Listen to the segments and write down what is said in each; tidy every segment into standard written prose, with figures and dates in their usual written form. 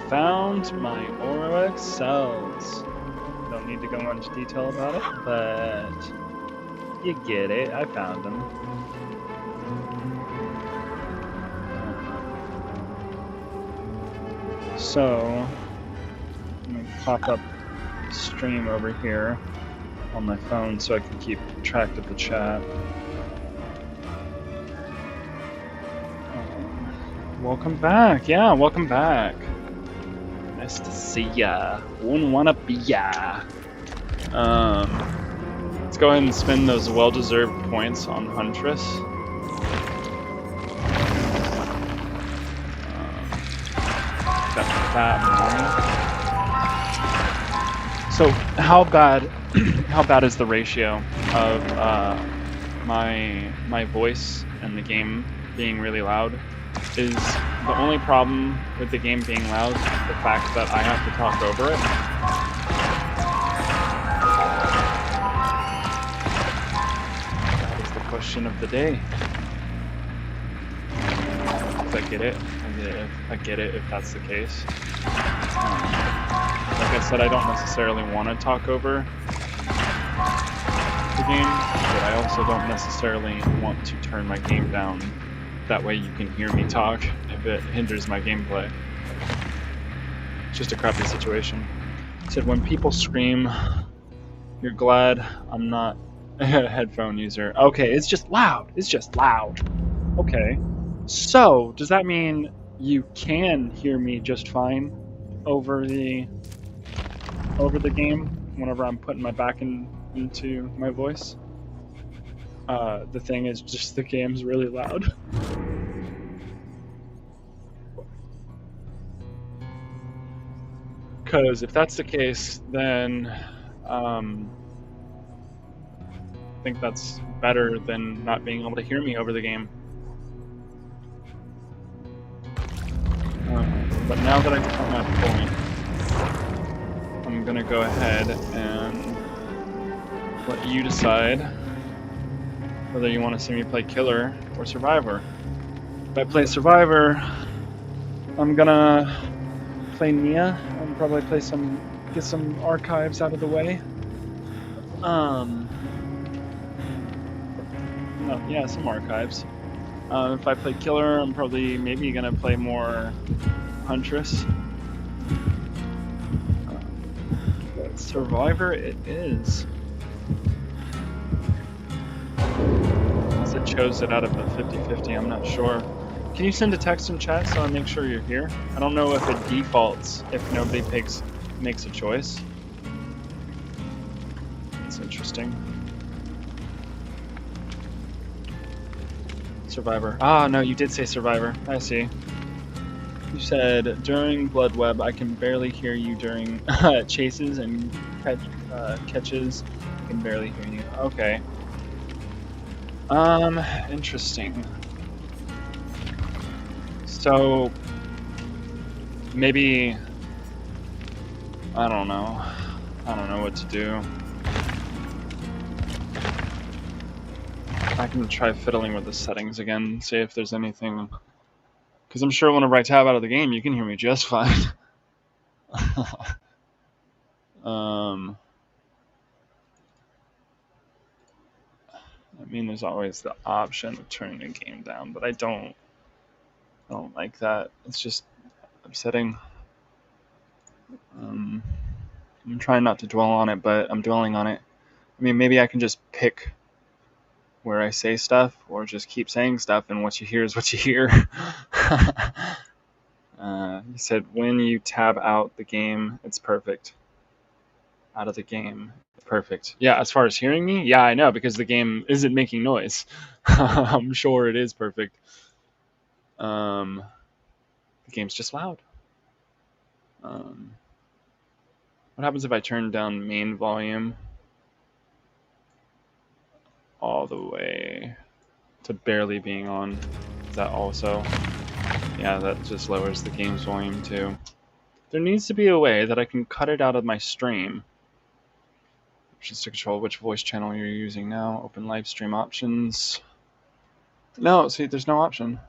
found my Oro cells. Don't need to go into detail about it, but you get it. I found them. So, let me pop up stream over here on my phone so I can keep track of the chat. Welcome back. Yeah, welcome back. Nice to see ya. Wouldn't wanna be ya. Let's go ahead and spend those well-deserved points on Huntress. So how bad is the ratio of my voice and the game being really loud? Is the only problem with the game being loud the fact that I have to talk over it? That is the question of the day. I get it. I get it if that's the case. Like I said, I don't necessarily want to talk over the game, but I also don't necessarily want to turn my game down. That way you can hear me talk if it hinders my gameplay. It's just a crappy situation. It said, when people scream, you're glad I'm not a headphone user. Okay, it's just loud. It's just loud. Okay. So, does that mean you can hear me just fine over the game whenever I'm putting my back into my voice? The thing is just the game's really loud. Because if that's the case, then I think that's better than not being able to hear me over the game. But now that I've got my point, I'm gonna go ahead and let you decide whether you want to see me play Killer or Survivor. If I play Survivor, I'm gonna play Nia and probably get some archives out of the way. Yeah, some archives. If I play Killer, I'm probably maybe gonna play more Huntress. But Survivor it is. Unless it chose it out of the 50-50, I'm not sure. Can you send a text in chat so I make sure you're here? I don't know if it defaults if nobody makes a choice. That's interesting. Survivor. Ah, no, you did say Survivor. I see. You said, during Blood Web, I can barely hear you during chases and catches. I can barely hear you. Okay. Interesting. So, maybe, I don't know. I don't know what to do. I can try fiddling with the settings again, see if there's anything. Because I'm sure whenever I tab out of the game, you can hear me just fine. I mean, there's always the option of turning the game down, but I don't like that. It's just upsetting. I'm trying not to dwell on it, but I'm dwelling on it. I mean, maybe I can just pick where I say stuff, or just keep saying stuff, and what you hear is what you hear. He said, when you tab out the game, it's perfect. Out of the game, it's perfect. Yeah, as far as hearing me, yeah, I know, because the game isn't making noise. I'm sure it is perfect. The game's just loud. What happens if I turn down main volume all the way to barely being on? Is that also? Yeah, that just lowers the game's volume too. There needs to be a way that I can cut it out of my stream. Options to control which voice channel you're using now. Open live stream options. No, see, there's no option.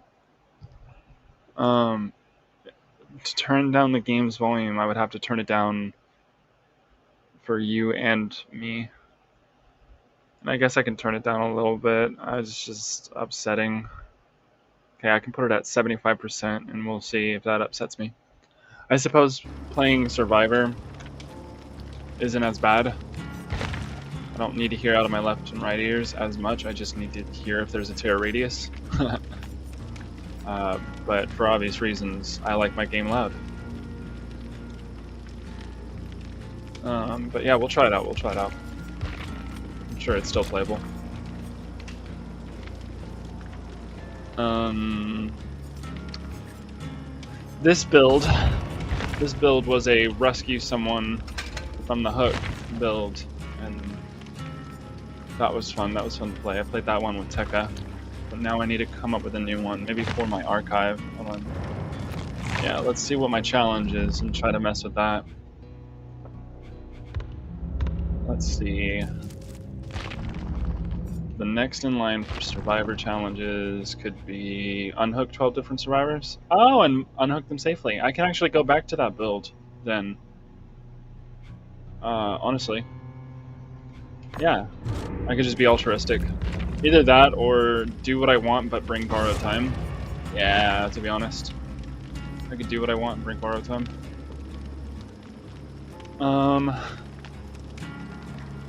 To turn down the game's volume, I would have to turn it down for you and me. And I guess I can turn it down a little bit. It's just upsetting. Okay, I can put it at 75% and we'll see if that upsets me. I suppose playing Survivor isn't as bad. I don't need to hear out of my left and right ears as much. I just need to hear if there's a tear radius. But for obvious reasons, I like my game loud. But yeah, we'll try it out. I'm sure it's still playable. This build was a rescue someone from the hook build, and that was fun. That was fun to play. I played that one with Tekka, but now I need to come up with a new one, maybe for my archive. Hold on. Yeah, let's see what my challenge is and try to mess with that. Let's see. The next in line for survivor challenges could be unhook 12 different survivors. Oh, and unhook them safely. I can actually go back to that build then. Honestly. Yeah, I could just be altruistic. Either that or do what I want but bring borrowed time. Yeah, to be honest. I could do what I want and bring borrowed time.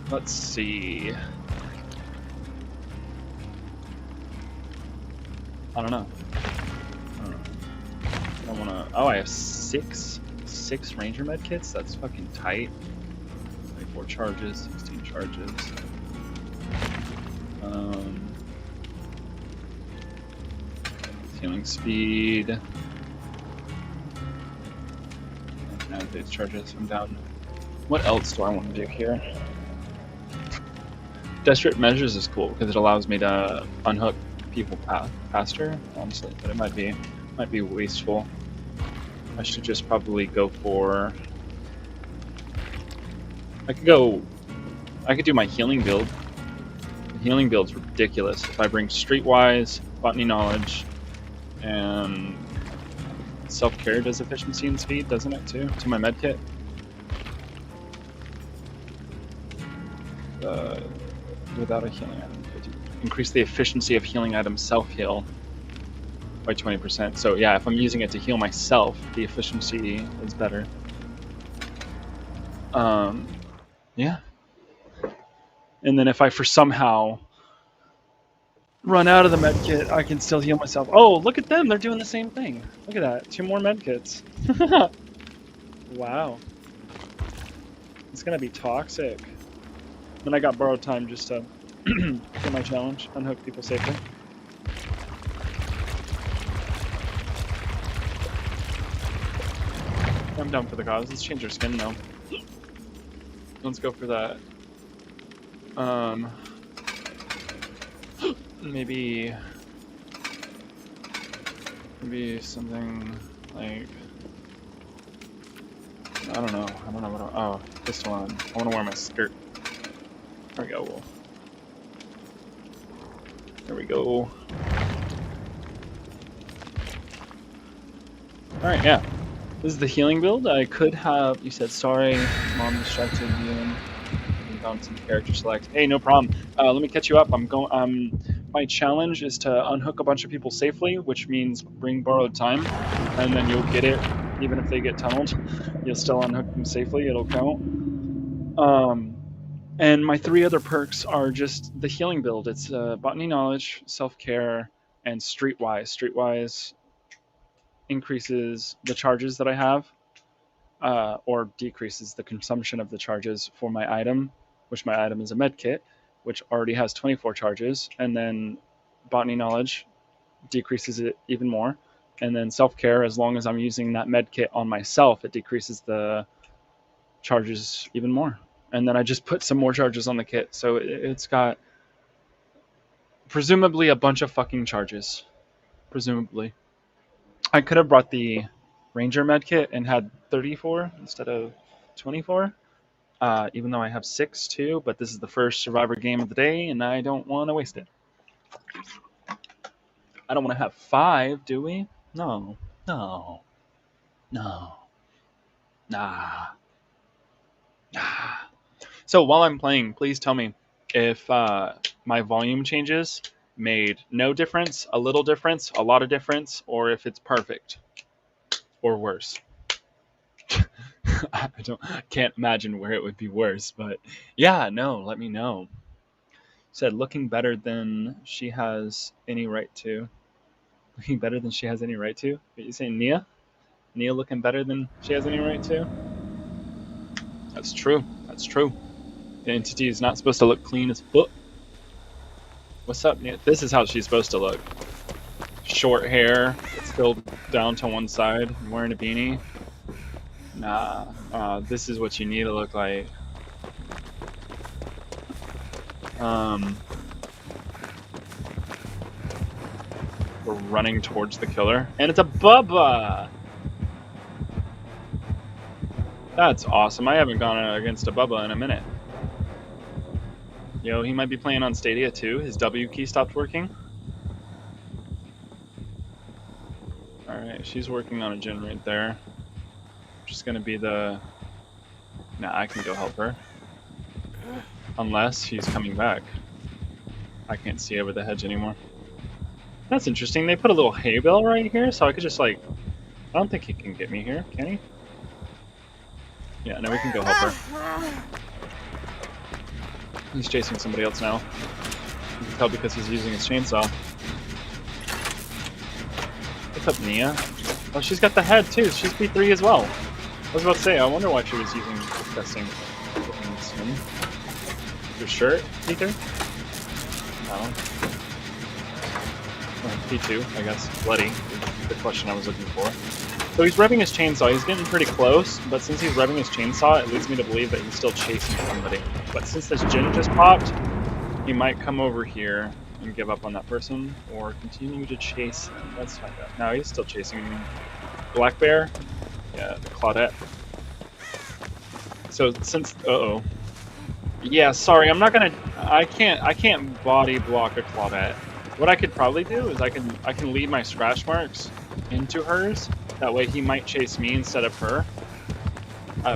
Let's see. I don't know. I don't wanna. Oh, I have six ranger med kits. That's fucking tight. 24 charges, 16 charges. Healing speed. Add these charges. I'm down. What else do I want to do here? Desperate measures is cool because it allows me to unhook people faster, honestly, but it might be wasteful. I should just probably go for. I could do my healing build. The healing build's ridiculous. If I bring Streetwise, Botany Knowledge, and Self-Care does efficiency and speed, doesn't it too? To my medkit. Without a healing item, increase the efficiency of healing items self-heal by 20%. So yeah, if I'm using it to heal myself, the efficiency is better. Yeah. And then if I for somehow run out of the medkit, I can still heal myself. Oh, look at them! They're doing the same thing. Look at that. 2 more medkits. Wow. It's gonna be toxic. Then I got borrowed time just to get my challenge, unhook people safely. I'm down for the cause. Let's change our skin though. Let's go for that. Maybe something like, I don't know what. Oh, pistol on. I want to wear my skirt. There we go. There we go. Alright, yeah. This is the healing build. I could have. You said sorry, mom distracted you and found some character select. Hey, no problem. Let me catch you up. I'm going. My challenge is to unhook a bunch of people safely, which means bring borrowed time, and then you'll get it. Even if they get tunneled, you'll still unhook them safely. It'll count. And my 3 other perks are just the healing build. It's Botany Knowledge, Self-Care, and Streetwise. Streetwise increases the charges that I have, or decreases the consumption of the charges for my item, which my item is a med kit, which already has 24 charges. And then Botany Knowledge decreases it even more. And then Self-Care, as long as I'm using that med kit on myself, it decreases the charges even more. And then I just put some more charges on the kit, so it's got presumably a bunch of fucking charges. Presumably. I could have brought the Ranger med kit and had 34 instead of 24, even though I have 6 too, but this is the first Survivor game of the day, and I don't want to waste it. I don't want to have 5, do we? No. No. Nah. Nah. So while I'm playing, please tell me if my volume changes made no difference, a little difference, a lot of difference, or if it's perfect or worse. I can't imagine where it would be worse, but yeah, no, let me know. Said looking better than she has any right to. Looking better than she has any right to? Are you saying Nia? Nia looking better than she has any right to? That's true. That's true. The entity is not supposed to look clean as fuck. What's up, Nia? This is how she's supposed to look. Short hair, it's filled down to one side, wearing a beanie. Nah, this is what you need to look like. We're running towards the killer, and it's a Bubba! That's awesome. I haven't gone against a Bubba in a minute. Yo, he might be playing on Stadia too. His W key stopped working. Alright, she's working on a gen right there. Just gonna be the... Nah, I can go help her. Unless she's coming back. I can't see over the hedge anymore. That's interesting. They put a little hay bale right here, so I could just like... I don't think he can get me here, can he? Yeah, no, we can go help her. He's chasing somebody else now. You can tell because he's using his chainsaw. What's up, Nia? Oh, she's got the head too. She's P3 as well. I was about to say, I wonder why she was using that same skin. Your shirt, P3? No. Oh, P2, I guess. Bloody is the question I was looking for. So he's revving his chainsaw. He's getting pretty close, but since he's revving his chainsaw, it leads me to believe that he's still chasing somebody. But since this gen just popped, he might come over here and give up on that person, or continue to chase him. Let's find out. No, he's still chasing Black Bear. Yeah, the Claudette. So since yeah, sorry, I'm not gonna. I can't body block a Claudette. What I could probably do is I can lead my scratch marks into hers. That way he might chase me instead of her.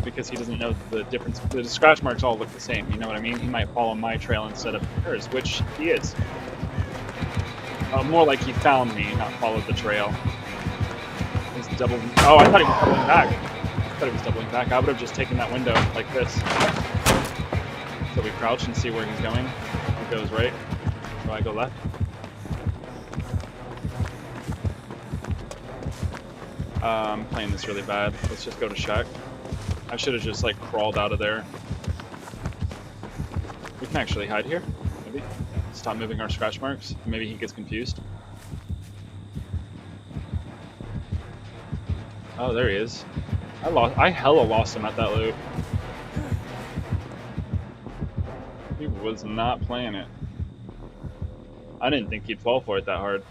Because he doesn't know the difference. The scratch marks all look the same, you know what I mean? He might follow my trail instead of hers, which he is. More like he found me, not followed the trail. He's doubling. Oh, I thought he was doubling back. I would have just taken that window like this. So we crouch and see where he's going. He goes right. So I go left. I'm playing this really bad. Let's just go to Shack. I should have just like crawled out of there. We can actually hide here, maybe. Stop moving our scratch marks. Maybe he gets confused. Oh, there he is. I hella lost him at that loop. He was not playing it. I didn't think he'd fall for it that hard.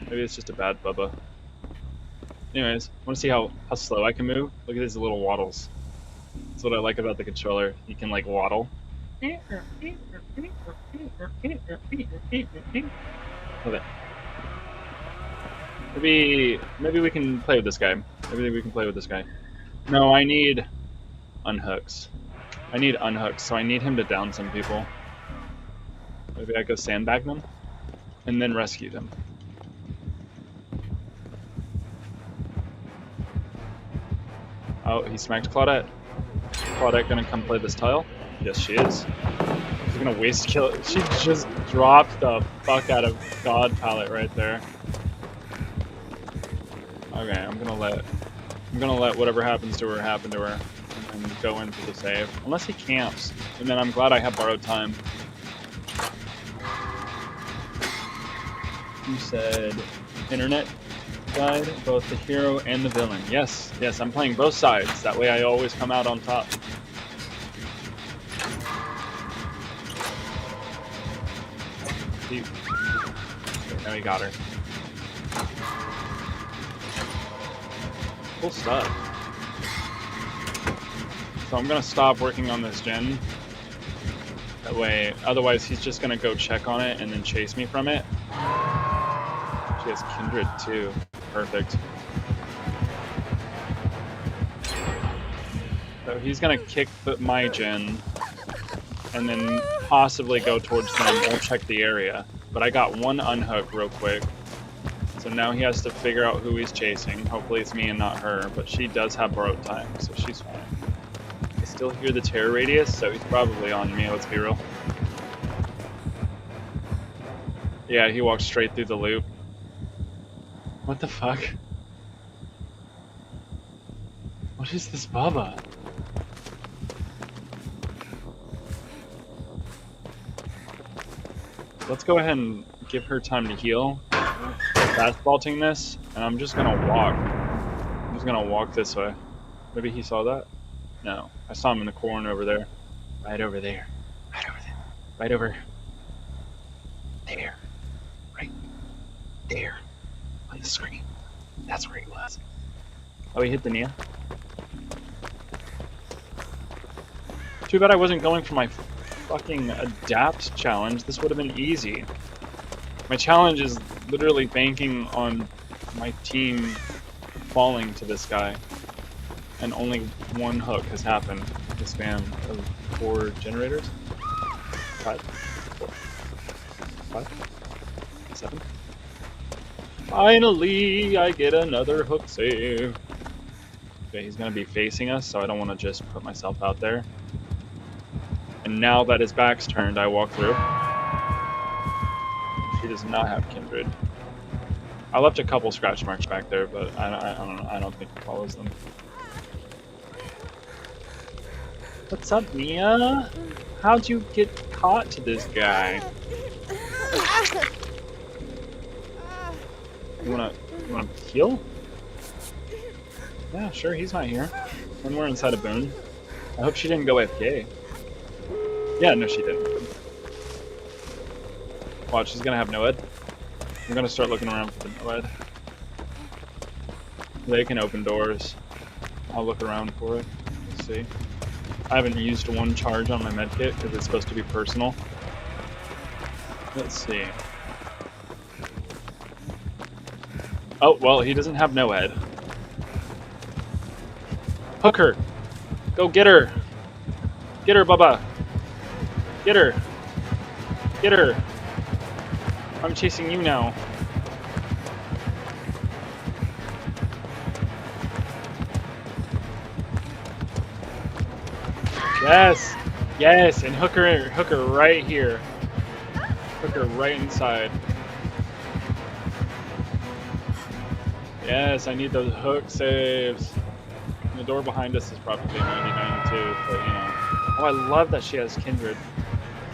Maybe it's just a bad Bubba. Anyways, I want to see how slow I can move. Look at these little waddles. That's what I like about the controller. You can like waddle. Okay. Maybe we can play with this guy. No, I need unhooks. So I need him to down some people. Maybe I go sandbag them and then rescue them. Oh, he smacked Claudette. Claudette gonna come play this tile? Yes, she is. She's gonna waste kill. She just dropped the fuck out of God Palette right there. Okay, I'm gonna let whatever happens to her happen to her, and go in for the save. Unless he camps, and then I'm glad I have borrowed time. You said internet side, both the hero and the villain. Yes, I'm playing both sides. That way I always come out on top. Now he got her. Cool stuff. So I'm gonna stop working on this gen. That way, otherwise he's just gonna go check on it and then chase me from it. She has Kindred too. Perfect. So he's gonna kick my gen, and then possibly go towards them. We'll check the area. But I got one unhook real quick. So now he has to figure out who he's chasing. Hopefully it's me and not her, but she does have borrowed time, so she's fine. I still hear the terror radius, so he's probably on me, let's be real. Yeah, he walked straight through the loop. What the fuck? What is this Bubba? Let's go ahead and give her time to heal. Fastbalting this, and I'm just gonna walk. I'm just gonna walk this way. Maybe he saw that? No. I saw him in the corner over there. Right over there. Right over there. Right over there. Right there. On the screen. That's where he was. Oh, he hit the Nia. Too bad I wasn't going for my fucking adapt challenge. This would have been easy. My challenge is literally banking on my team falling to this guy. And only one hook has happened. The span of 4 generators? 5? 4? 5? 7? Finally, I get another hook save. Okay, he's gonna be facing us, so I don't want to just put myself out there. And now that his back's turned, I walk through. She does not have Kindred. I left a couple scratch marks back there, but I don't know. I don't think he follows them. What's up, Nia? How'd you get caught to this guy? You wanna heal? Yeah, sure, he's not here. And we're inside a boon. I hope she didn't go AFK. Yeah, no, she didn't. Watch, she's gonna have no ed. I'm gonna start looking around for the no ed. They can open doors. I'll look around for it. Let's see. I haven't used one charge on my medkit because it's supposed to be personal. Let's see. Oh, well, he doesn't have no ed. Hook her! Go get her! Get her, Bubba! Get her! Get her! I'm chasing you now. Yes! Yes! And hook her right here. Hook her right inside. Yes, I need those hook saves. And the door behind us is probably 99 too, but you know. Oh, I love that she has Kindred.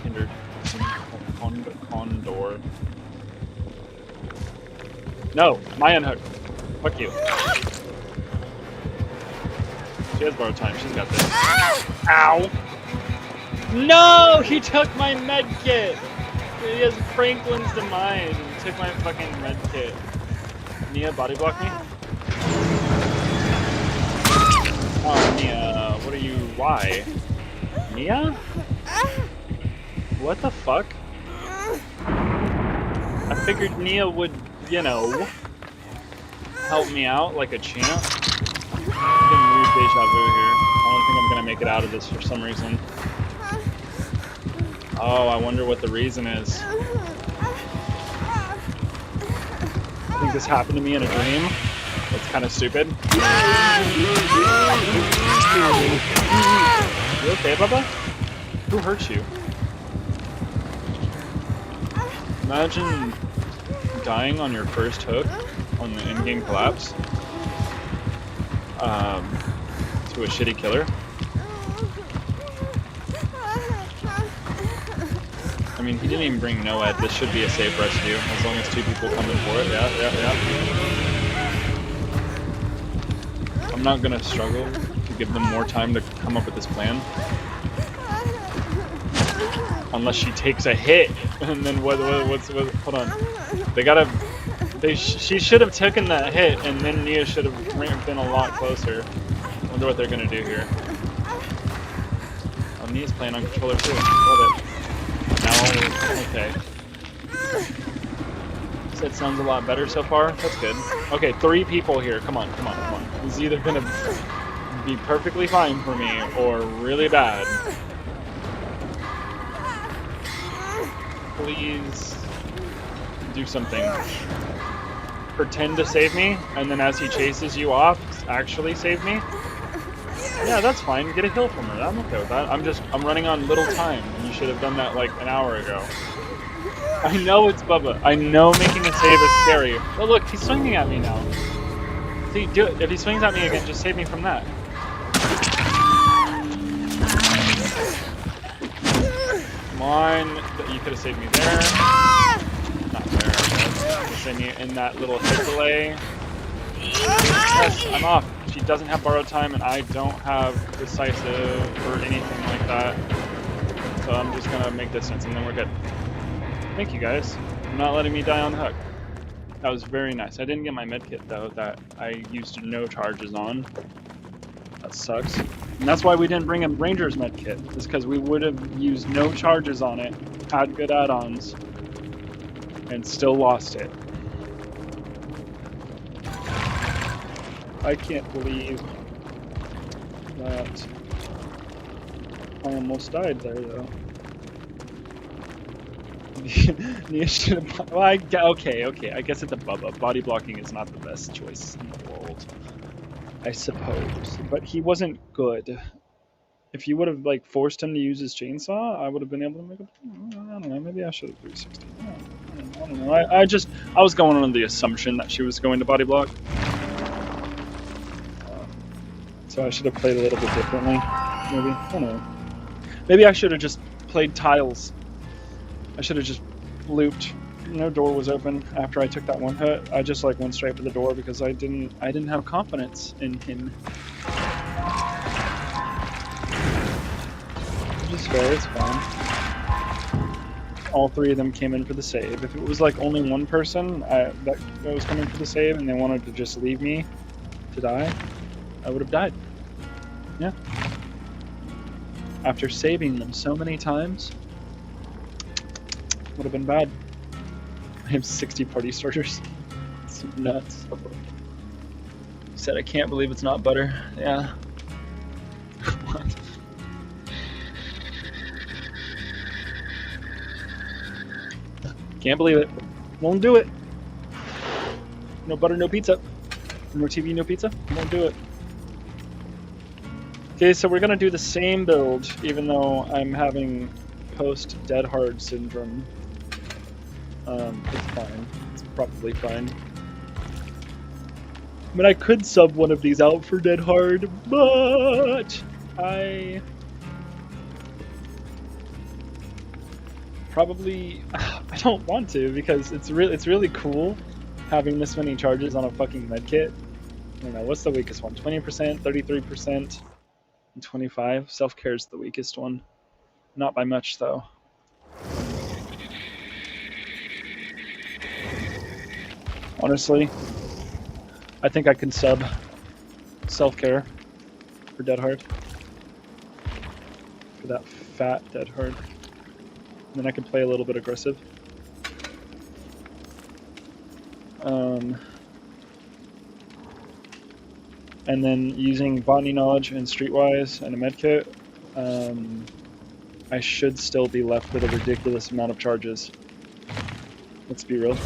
Kindred. Condor. No, my unhook. Fuck you. She has borrowed time. She's got this. Ow! No! He took my med kit! He has Franklin's demise and took my fucking med kit. Nia, body block me? Oh, Nia, what are you... Why? Nia? What the fuck? I figured Nia would, you know, help me out like a champ. I'm getting weird deja vu here. I don't think I'm gonna make it out of this for some reason. Oh, I wonder what the reason is. I think this happened to me in a dream. That's kind of stupid. You okay, Bubba? Who hurt you? Imagine dying on your first hook on the in-game collapse to a shitty killer. I mean, he didn't even bring no ed. This should be a safe rescue as long as 2 people come in for it. Yeah. I'm not gonna struggle to give them more time to come up with this plan. Unless she takes a hit, and then what's hold on. She should have taken that hit, and then Nia should have been a lot closer. I wonder what they're gonna do here. Oh, Nia's playing on controller too. Love it. Now, okay. That sounds a lot better so far. That's good. Okay, 3 people here. Come on. He's either gonna be perfectly fine for me or really bad. Please do something. Pretend to save me, and then as he chases you off, actually save me. Yeah, that's fine. Get a heal from her. I'm okay with that. I'm running on little time, and you should have done that like an hour ago. I know it's Bubba. I know making a save is scary. But look, he's swinging at me now. See, do it. If he swings at me again, just save me from that. Come on. You could have saved me there. Not there. You saved me in that little hit delay. Yes, I'm off. She doesn't have borrowed time, and I don't have decisive or anything like that. So I'm just gonna make distance, and then we're good. Thank you guys for not letting me die on the hook. That was very nice. I didn't get my medkit though, that I used no charges on. That sucks. And that's why we didn't bring a Ranger's medkit, is because we would have used no charges on it, had good add-ons, and still lost it. I can't believe that I almost died there though. Well, okay, I guess it's a Bubba. Body blocking is not the best choice in the world, I suppose. But he wasn't good. If you would have like forced him to use his chainsaw, I would have been able to make a. I don't know. Maybe I should have 360. I don't know. I was going on the assumption that she was going to body block, so I should have played a little bit differently. Maybe I don't know. Maybe I should have just played tiles. I should have just looped. No door was open after I took that one hit. I just like went straight for the door because I didn't have confidence in him. Which is fair, it's fine. All three of them came in for the save. If it was like only one person that was coming for the save and they wanted to just leave me to die, I would have died. Yeah. After saving them so many times, would have been bad. I have 60 party starters. It's nuts. Said I can't believe it's not butter. Yeah. What? Can't believe it. Won't do it. No butter, no pizza. No TV, no pizza. Won't do it. Okay, so we're gonna do the same build, even though I'm having post Dead Hard syndrome. It's fine. It's probably fine. I mean, I could sub one of these out for Dead Hard, but I probably I don't want to because it's really cool having this many charges on a fucking medkit. I don't know, what's the weakest one? 20%, 33%, and 25. Self-care is the weakest one. Not by much though. Honestly, I think I can sub self-care for Dead Hard. For that fat Dead Hard. And then I can play a little bit aggressive. And then using botany knowledge and streetwise and a medkit, I should still be left with a ridiculous amount of charges. Let's be real.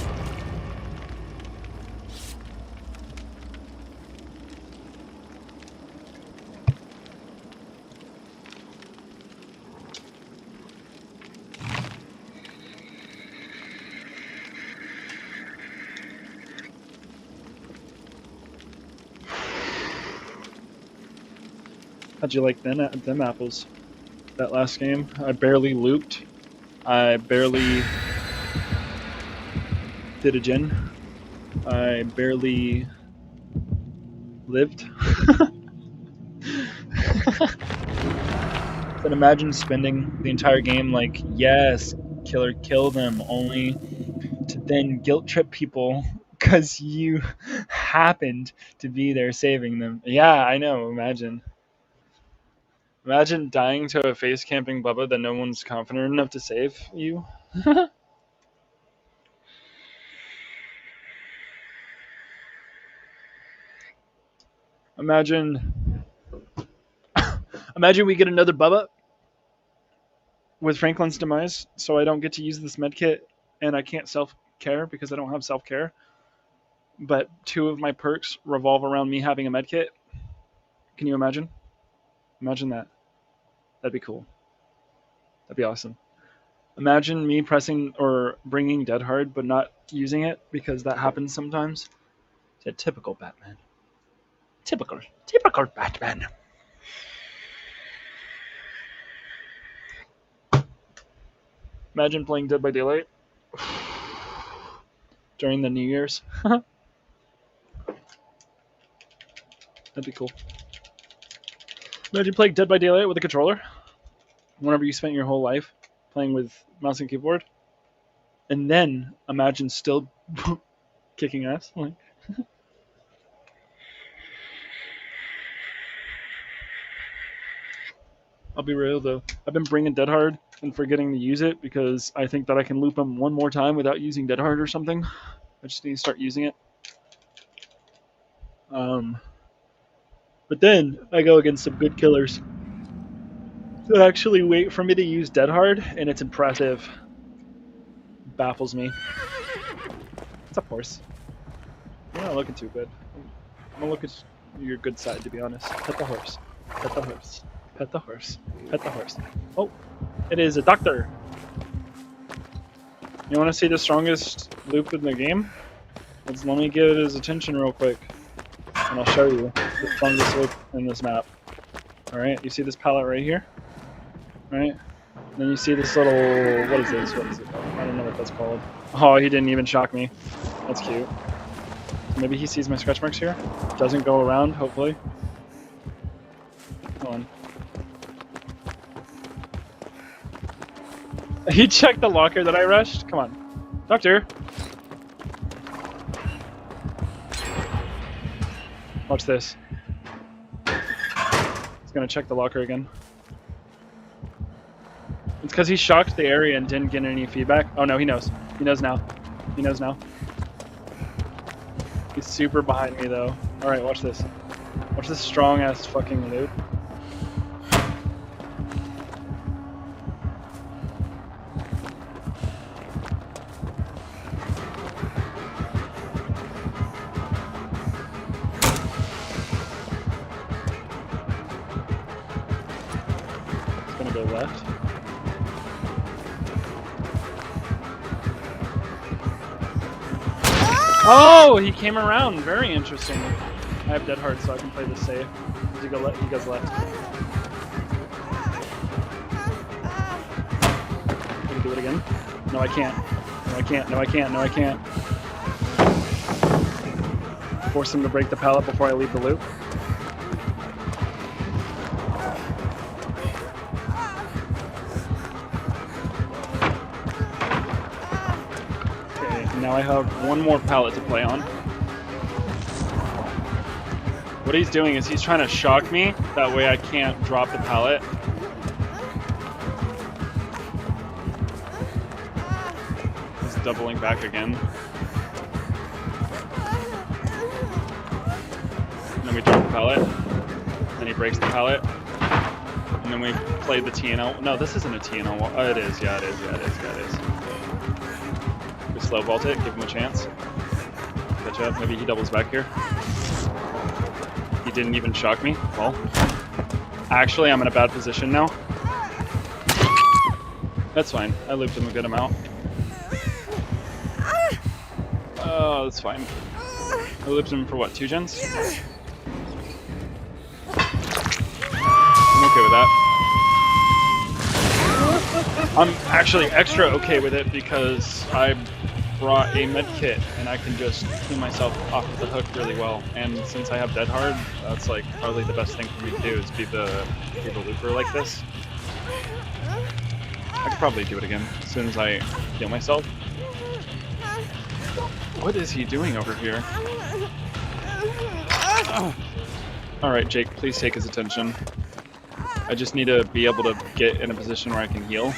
How'd you like them apples? That last game, I barely looped. I barely did a gen. I barely lived. But imagine spending the entire game like, yes, killer, kill them, only to then guilt trip people because you happened to be there saving them. Yeah, I know, imagine. Imagine dying to a face camping Bubba that no one's confident enough to save you. Imagine Imagine we get another Bubba with Franklin's demise, so I don't get to use this medkit, and I can't self-care because I don't have self-care. But 2 of my perks revolve around me having a medkit. Can you imagine? Imagine that. That'd be cool. That'd be awesome. Imagine me pressing or bringing Dead Hard, but not using it because that happens sometimes. It's a typical Batman. Typical Batman. Imagine playing Dead by Daylight during the New Year's. That'd be cool. Imagine playing Dead by Daylight with a controller whenever you spent your whole life playing with mouse and keyboard. And then imagine still kicking ass. Like, I'll be real though. I've been bringing Dead Hard and forgetting to use it because I think that I can loop him one more time without using Dead Hard or something. I just need to start using it. But then I go against some good killers that actually wait for me to use Dead Hard, and it's impressive. Baffles me. What's up, horse? You're not looking too good. I'm gonna look at your good side, to be honest. Pet the horse. Pet the horse. Pet the horse. Pet the horse. Oh, it is a doctor. You want to see the strongest loop in the game? Let me get his attention real quick, and I'll show you the strongest loop in this map. Alright, you see this pallet right here? Right? Then you see this little... what is this? What is it called? I don't know what that's called. Oh, he didn't even shock me. That's cute. Maybe he sees my scratch marks here? Doesn't go around, hopefully. Hold on. He checked the locker that I rushed? Come on. Doctor! Watch this. He's gonna check the locker again. It's because he shocked the area and didn't get any feedback. Oh no, he knows. He knows now. He knows now. He's super behind me though. Alright, watch this. Watch this strong ass fucking loop. It's gonna go left. Oh, he came around. Very interesting. I have Dead Hard, so I can play this safe. He goes left. Can you do it again? No, I can't. No, I can't. No, I can't. No, I can't. Force him to break the pallet before I leave the loop. Now I have one more pallet to play on. What he's doing is he's trying to shock me, that way I can't drop the pallet. He's doubling back again. And then we drop the pallet. Then he breaks the pallet. And then we play the TNL. No, this isn't a TNL wall. Oh, it is. Yeah, it is. Yeah, it is. Yeah, it is. We slow vault it, give him a chance. Catch up. Maybe he doubles back here. He didn't even shock me. Well, actually, I'm in a bad position now. That's fine. I looped him a good amount. Oh, that's fine. I looped him for what, 2 gens? I'm okay with that. I'm actually extra okay with it because I brought a med kit and I can just clean myself off of the hook really well. And since I have Dead Hard, that's like probably the best thing for me to do is be the looper like this. I could probably do it again as soon as I heal myself. What is he doing over here? Oh. Alright, Jake, please take his attention. I just need to be able to get in a position where I can heal.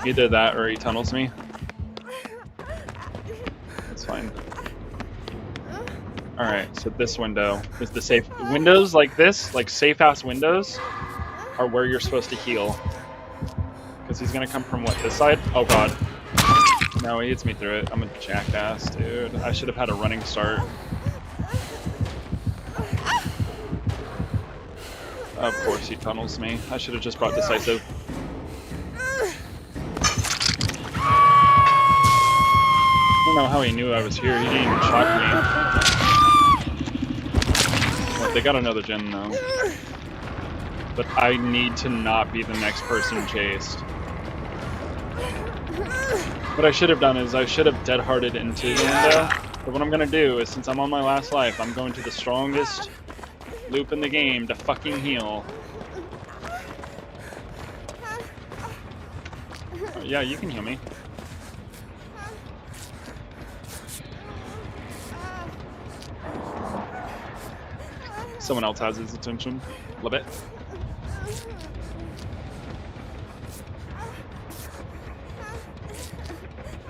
Either that or he tunnels me. That's fine. Alright, so this window is the safe. Windows like this, like safe ass windows, are where you're supposed to heal. Because he's gonna come from what, this side? Oh god. No, he hits me through it. I'm a jackass, dude. I should have had a running start. Of course he tunnels me. I should have just brought decisive. I don't know how he knew I was here. He didn't even shock me. Well, they got another gen though. But I need to not be the next person chased. What I should have done is I should have dead-hearted into the window. But what I'm gonna do is, since I'm on my last life, I'm going to the strongest loop in the game to fucking heal. Yeah, you can heal me. Someone else has his attention. Love it.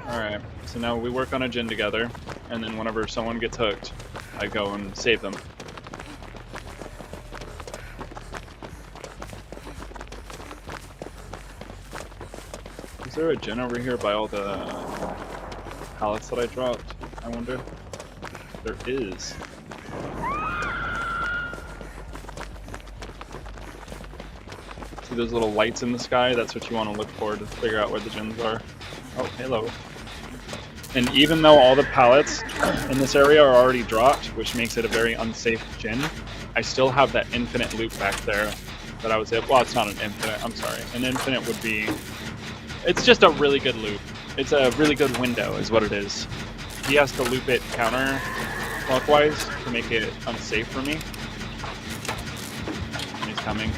Alright, so now we work on a gen together, and then whenever someone gets hooked, I go and save them. Is there a gen over here by all the pallets that I dropped? I wonder. There is. See those little lights in the sky? That's what you want to look for to figure out where the gens are. Oh, hello. And even though all the pallets in this area are already dropped, which makes it a very unsafe gen, I still have that infinite loop back there that I was able. Well, it's not an infinite. I'm sorry. An infinite would be. It's just a really good loop. It's a really good window, is what it is. He has to loop it counterclockwise to make it unsafe for me. He's coming.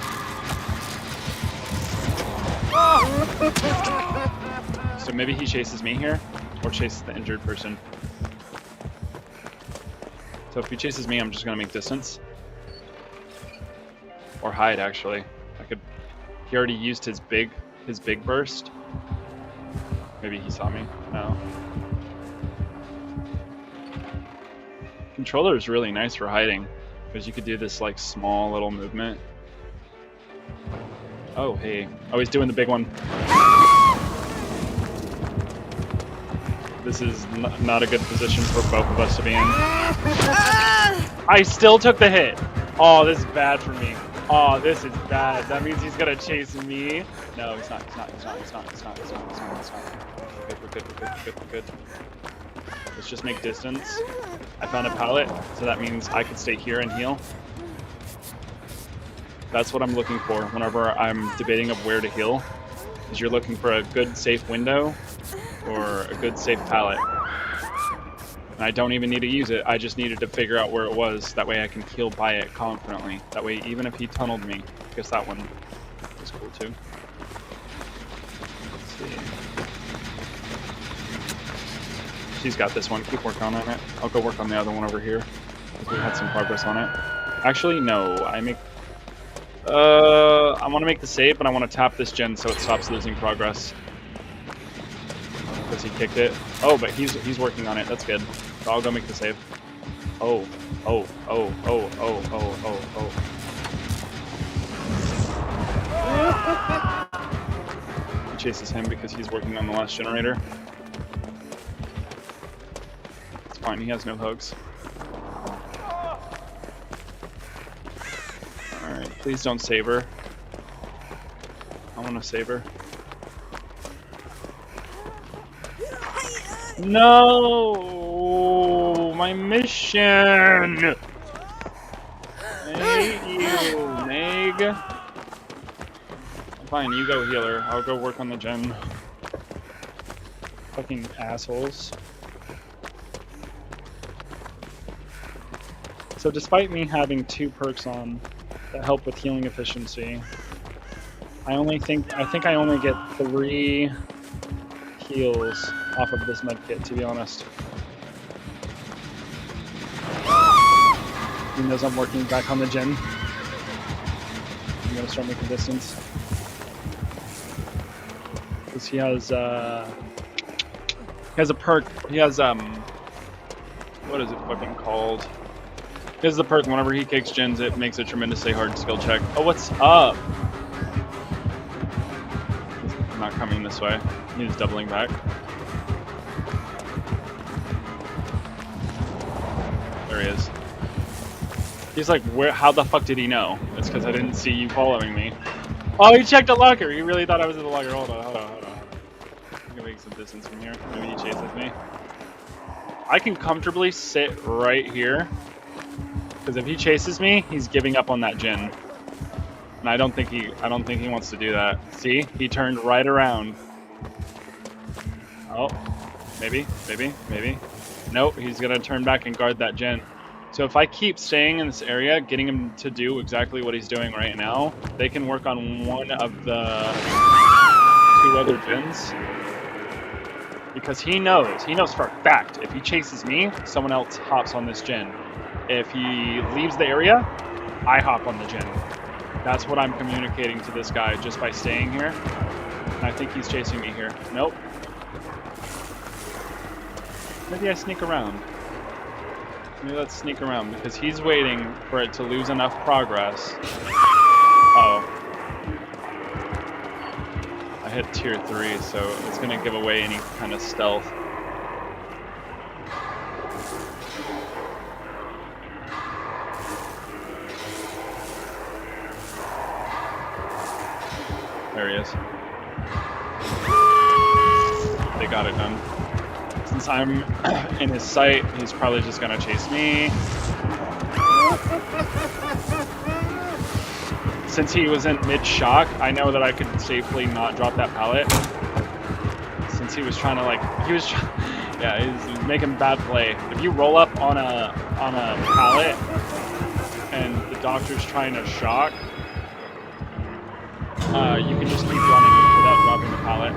So maybe he chases me here, or chases the injured person. So if he chases me, I'm just gonna make distance. Or hide, actually. I could. He already used his big burst. Maybe he saw me. No. Controller is really nice for hiding, because you could do this like small little movement. Oh, hey. Oh, he's doing the big one. This is not a good position for both of us to be in. I still took the hit. Oh, this is bad for me. Oh, this is bad. That means he's gonna chase me. No, he's not. He's not. We're good. Let's just make distance. I found a pallet, so that means I could stay here and heal. That's what I'm looking for whenever I'm debating of where to heal. Is you're looking for a good safe window or a good safe pallet. And I don't even need to use it. I just needed to figure out where it was. That way I can heal by it confidently. That way, even if he tunneled me, I guess that one was cool too. Let's see. She's got this one. Keep working on it. I'll go work on the other one over here, because we had some progress on it. Actually, no. I want to make the save, but I want to tap this gen so it stops losing progress. Because he kicked it. Oh, but he's working on it. That's good. So I'll go make the save. Oh. He chases him because he's working on the last generator. It's fine. He has no hugs. Alright, please don't save her. I want to save her. No! My mission! I hate you, Meg. Fine, you go healer. I'll go work on the gen. Fucking assholes. So despite me having 2 perks on that help with healing efficiency, I think I only get 3 heals off of this medkit, to be honest. He knows I'm working back on the gen. I'm gonna start making distance. Because he has a perk. He has what is it fucking called? This is the perk. Whenever he kicks gens, it makes a tremendously hard skill check. Oh, what's up? He's not coming this way. He's doubling back. There he is. He's like, where? How the fuck did he know? It's because I didn't see you following me. Oh, he checked a locker. He really thought I was in the locker. Hold on. I'm gonna make some distance from here. Maybe he chases me. I can comfortably sit right here. Because if he chases me, he's giving up on that gen. And I don't think he wants to do that. See? He turned right around. Oh. Maybe. Nope, he's gonna turn back and guard that gen. So if I keep staying in this area, getting him to do exactly what he's doing right now, they can work on one of the 2 other gens. Because he knows for a fact, if he chases me, someone else hops on this gen. If he leaves the area, I hop on the gen. That's what I'm communicating to this guy just by staying here. And I think he's chasing me here. Nope. Maybe I sneak around. Maybe let's sneak around because he's waiting for it to lose enough progress. Oh. I hit tier 3, so it's going to give away any kind of stealth. There he is. They got it done. Since I'm in his sight, he's probably just gonna chase me. Since he was in mid-shock, I know that I could safely not drop that pallet. Since he was trying to yeah, he's making bad play. If you roll up on a pallet and the doctor's trying to shock, you can just keep running without dropping the pallet.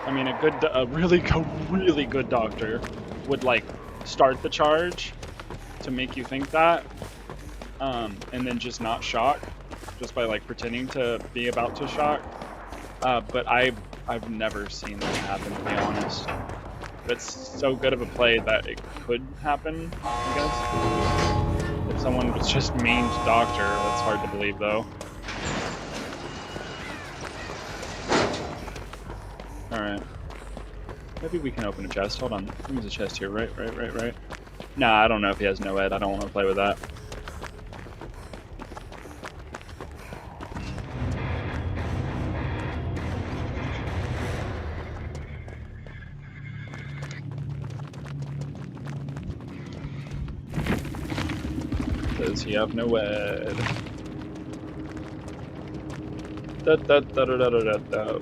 I mean, a really good doctor would like start the charge to make you think that, and then just not shock, just by like pretending to be about to shock. But I've never seen that happen, to be honest. It's so good of a play that it could happen, I guess. If someone was just mean to doctor, that's hard to believe though. Alright. Maybe we can open a chest. Hold on. There's a chest here. Right. Nah, I don't know if he has no ed. I don't want to play with that. Does he have no ed?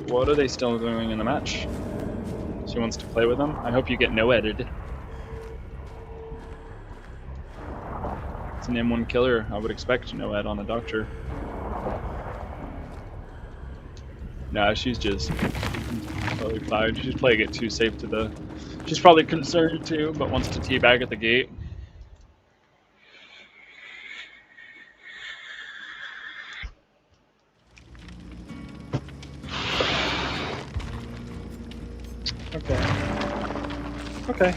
What are they still doing in the match? She wants to play with them. I hope you get no edited. It's an M1 killer. I would expect no ed on a doctor. Nah, she's just totally fine. She's playing it too safe to the. She's probably concerned too, but wants to teabag at the gate. Okay.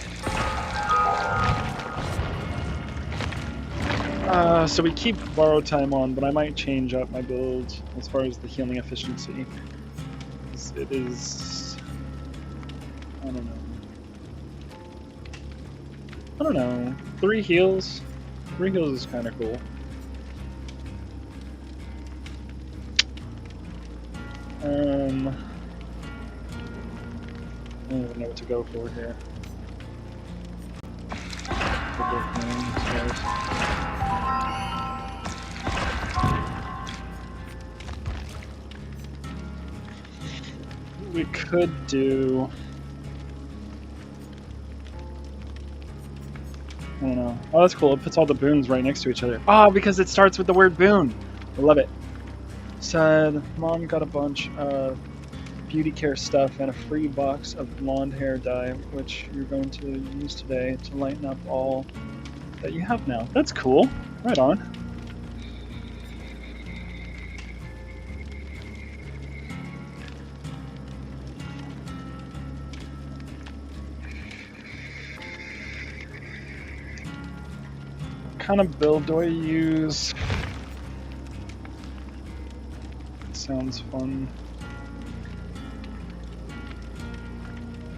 So we keep borrowed time on, but I might change up my build as far as the healing efficiency. It is... I don't know. 3 heals? 3 heals is kind of cool. I don't even know what to go for here. We could do... I don't know. Oh, that's cool. It puts all the boons right next to each other. Oh, because it starts with the word boon. I love it. Said, Mom got a bunch of beauty care stuff and a free box of blonde hair dye, which you're going to use today to lighten up all that you have now. That's cool. Right on. kind of build do I use? Sounds fun.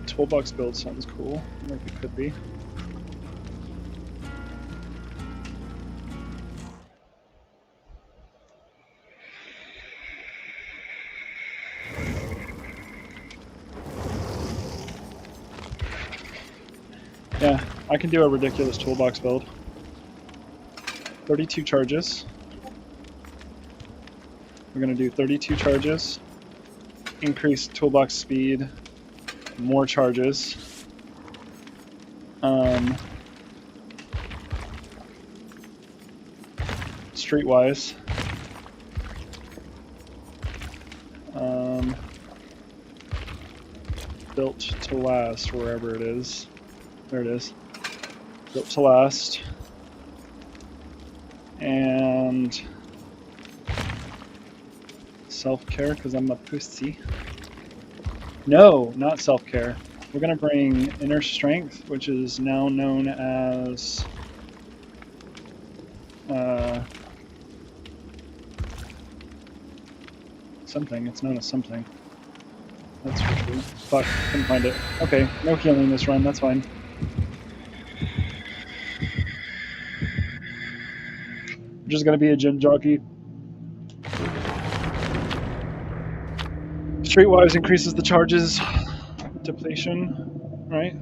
Toolbox build sounds cool. Like it could be. Yeah, I can do a ridiculous toolbox build. 32 charges. We're going to do 32 charges, increase toolbox speed, more charges. Streetwise. Built to last, wherever it is. There it is. Built to last. And self-care, because I'm a pussy. No, not self-care. We're going to bring inner strength, which is now known as something. It's known as something. That's for sure. Fuck, couldn't find it. Okay, no healing this run, that's fine. I'm just gonna be a gym jockey. Streetwise increases the charges depletion, right?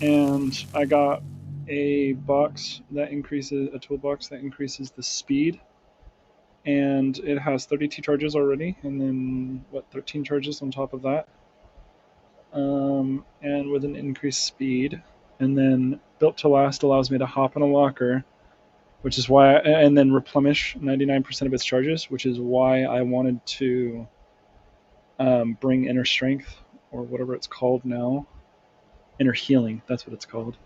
And I got a box that increases, a toolbox that increases the speed. And it has 32 charges already, and then, 13 charges on top of that. And with an increased speed. And then built to last allows me to hop in a locker, which is why, and then replenish 99% of its charges, which is why I wanted to bring inner strength, or whatever it's called now. Inner healing, that's what it's called.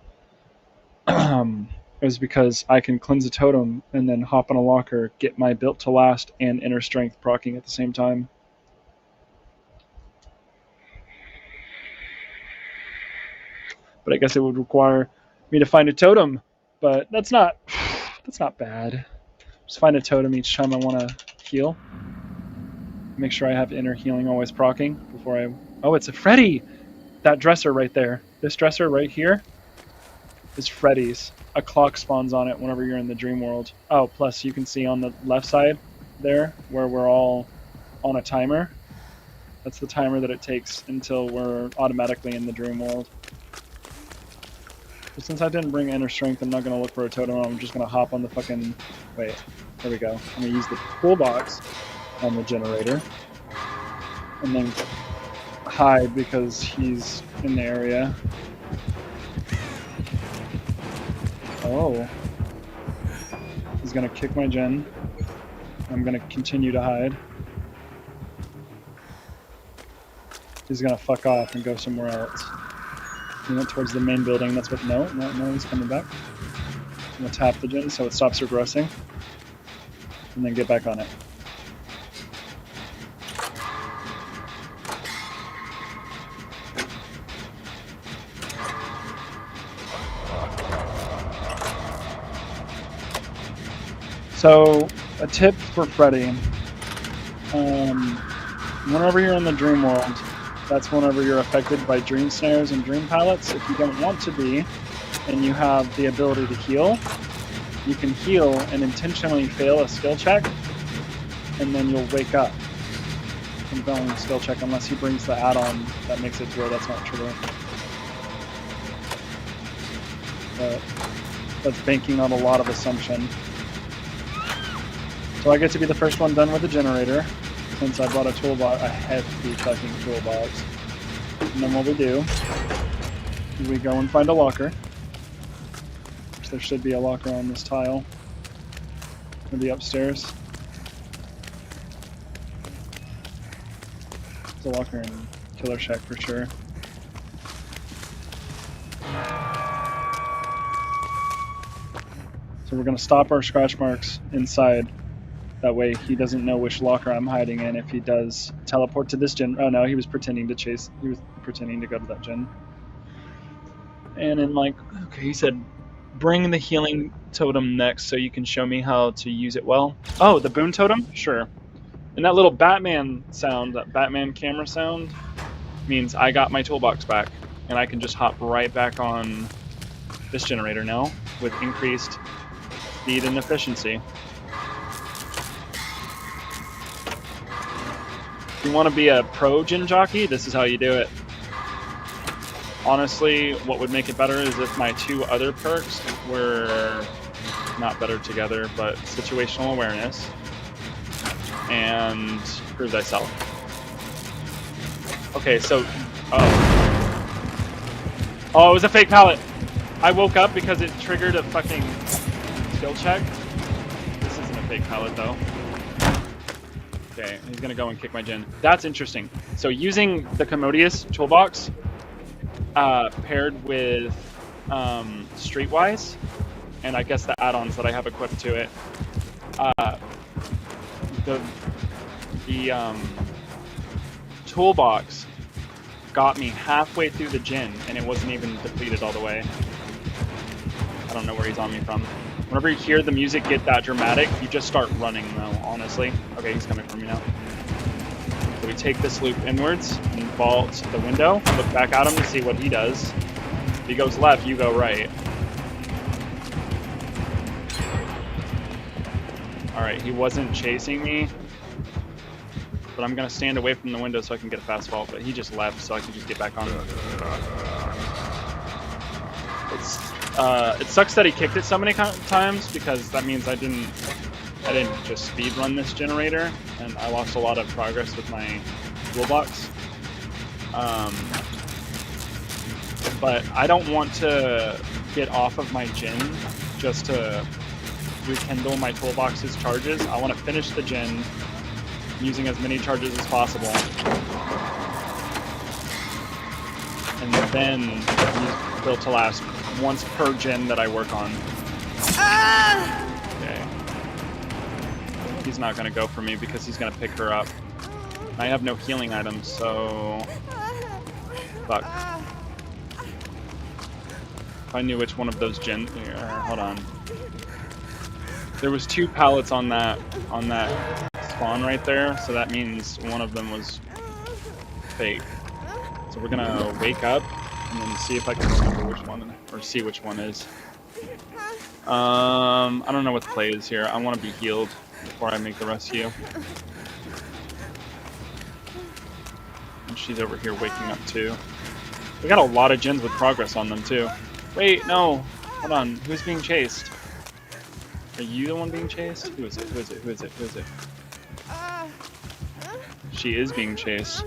It was because I can cleanse a totem and then hop in a locker, get my built to last and inner strength proccing at the same time. But I guess it would require me to find a totem, but that's not bad. Just find a totem each time I want to heal. Make sure I have inner healing always proccing before I... Oh, it's a Freddy! That dresser right there. This dresser right here is Freddy's. A clock spawns on it whenever you're in the dream world. Oh, plus you can see on the left side there, where we're all on a timer. That's the timer that it takes until we're automatically in the dream world. But since I didn't bring inner strength, I'm not going to look for a totem. I'm just going to hop on the fucking... Wait, there we go. I'm going to use the toolbox on the generator. And then hide because he's in the area. Oh. He's going to kick my gen. I'm going to continue to hide. He's going to fuck off and go somewhere else. He went towards the main building. That's what... No, he's coming back. I'm going to tap the gen so it stops regressing. And then get back on it. So, a tip for Freddy. Whenever you're in the dream world, that's whenever you're affected by dream snares and dream pallets. If you don't want to be, and you have the ability to heal, you can heal and intentionally fail a skill check, and then you'll wake up from failing a skill check unless he brings the add-on that makes it to where that's not true. But that's banking on a lot of assumption. So I get to be the first one done with the generator, since I bought a toolbox, a hefty fucking toolbox. And then what we do is we go and find a locker. Which there should be a locker on this tile. Maybe upstairs. There's a locker in Killer Shack for sure. So we're going to stop our scratch marks inside. That way he doesn't know which locker I'm hiding in if he does teleport to this gen. Oh no, he was pretending to chase. He was pretending to go to that gen. And then like, okay, he said, bring the healing totem next so you can show me how to use it well. Oh, the boon totem? Sure. And that little Batman sound, that Batman camera sound, means I got my toolbox back. And I can just hop right back on this generator now with increased speed and efficiency. If you want to be a pro Jin jockey, this is how you do it. Honestly, what would make it better is if my two other perks were not better together, but situational awareness and prove thyself. Okay, so oh, it was a fake pallet. I woke up because it triggered a fucking skill check. This isn't a fake pallet though. Okay, he's gonna go and kick my Jin. That's interesting. So using the Commodious toolbox paired with Streetwise, and I guess the add-ons that I have equipped to it, the toolbox got me halfway through the Jin, and it wasn't even depleted all the way. I don't know where he's on me from. Whenever you hear the music get that dramatic, you just start running though, honestly. Okay, he's coming for me now. So we take this loop inwards and vault the window, look back at him to see what he does. If he goes left, you go right. Alright, he wasn't chasing me, but I'm gonna stand away from the window so I can get a fast vault, but he just left so I can just get back on him. It sucks that he kicked it so many times because that means I didn't just speed run this generator, and I lost a lot of progress with my toolbox. But I don't want to get off of my Jin just to rekindle my toolbox's charges. I want to finish the Jin using as many charges as possible, and then use Built to Last once per Jin that I work on. Okay. He's not gonna go for me because he's gonna pick her up. I have no healing items, so fuck. If I knew which one of those Jin, hold on. There was 2 pallets on that spawn right there, so that means one of them was fake. So we're gonna wake up and then see if I can remember which one, or see which one is. I don't know what the play is here. I want to be healed before I make the rescue. And she's over here waking up too. We got a lot of Jins with progress on them too. Wait, no. Hold on. Who's being chased? Are you the one being chased? Who is it? Who is it? Who is it? Who is it? She is being chased.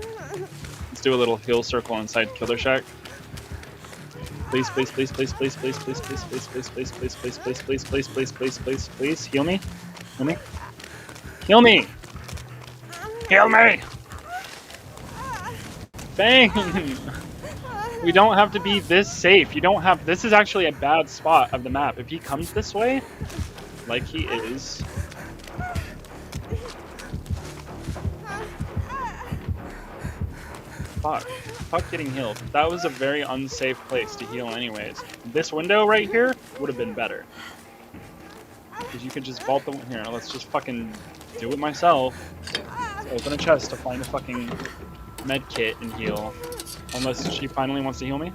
Let's do a little heal circle inside Killer Shack. Please, please, please, please, please, please, please, please, please, please, please, please, please, please, please, please, please, please, please, please, heal me. Heal me. Heal me. Heal me. Bang. We don't have to be this safe. You don't have. This is actually a bad spot of the map. If he comes this way, like he is. Fuck. Fuck getting healed. That was a very unsafe place to heal anyways. This window right here would have been better. Because you could just vault the... Here, let's just fucking do it myself. Let's open a chest to find a fucking med kit and heal. Unless she finally wants to heal me.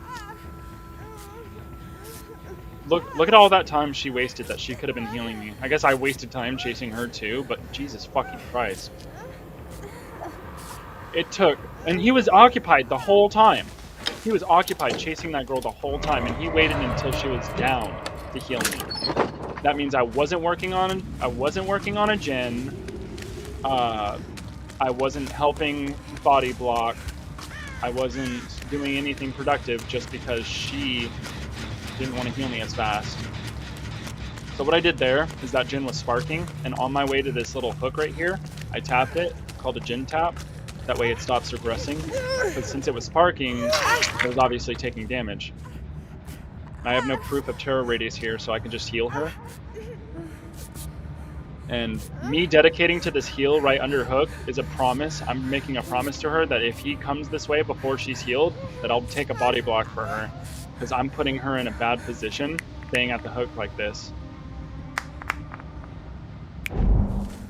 Look at all that time she wasted that she could have been healing me. I guess I wasted time chasing her too, but Jesus fucking Christ. It took... And he was occupied the whole time. He was occupied chasing that girl the whole time, and he waited until she was down to heal me. That means I wasn't working on a Jin. I wasn't helping body block. I wasn't doing anything productive just because she didn't want to heal me as fast. So what I did there is that Jin was sparking, and on my way to this little hook right here, I tapped it, called a Jin tap. That way it stops regressing. But since it was sparking, it was obviously taking damage. I have no proof of terror radius here, so I can just heal her. And me dedicating to this heal right under hook is a promise. I'm making a promise to her that if he comes this way before she's healed, that I'll take a body block for her. Because I'm putting her in a bad position, staying at the hook like this.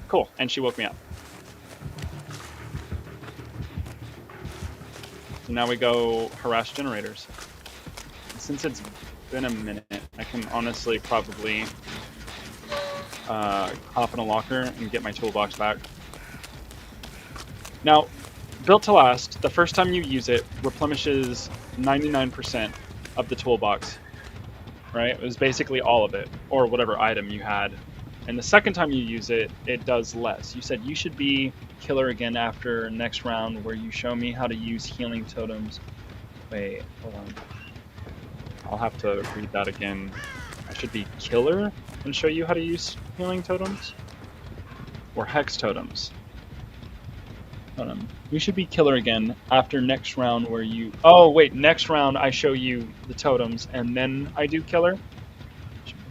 Cool, and she woke me up. So now we go harass generators. Since it's been a minute, I can honestly probably hop in a locker and get my toolbox back. Now, built to last, the first time you use it replenishes 99% of the toolbox, right? It was basically all of it, or whatever item you had. And the second time you use it, it does less. You said you should be killer again after next round where you show me how to use healing totems. Wait, hold on. I'll have to read that again. I should be killer and show you how to use healing totems? Or hex totems? Hold on. You should be killer again after next round where you... Oh, wait, next round I show you the totems and then I do killer?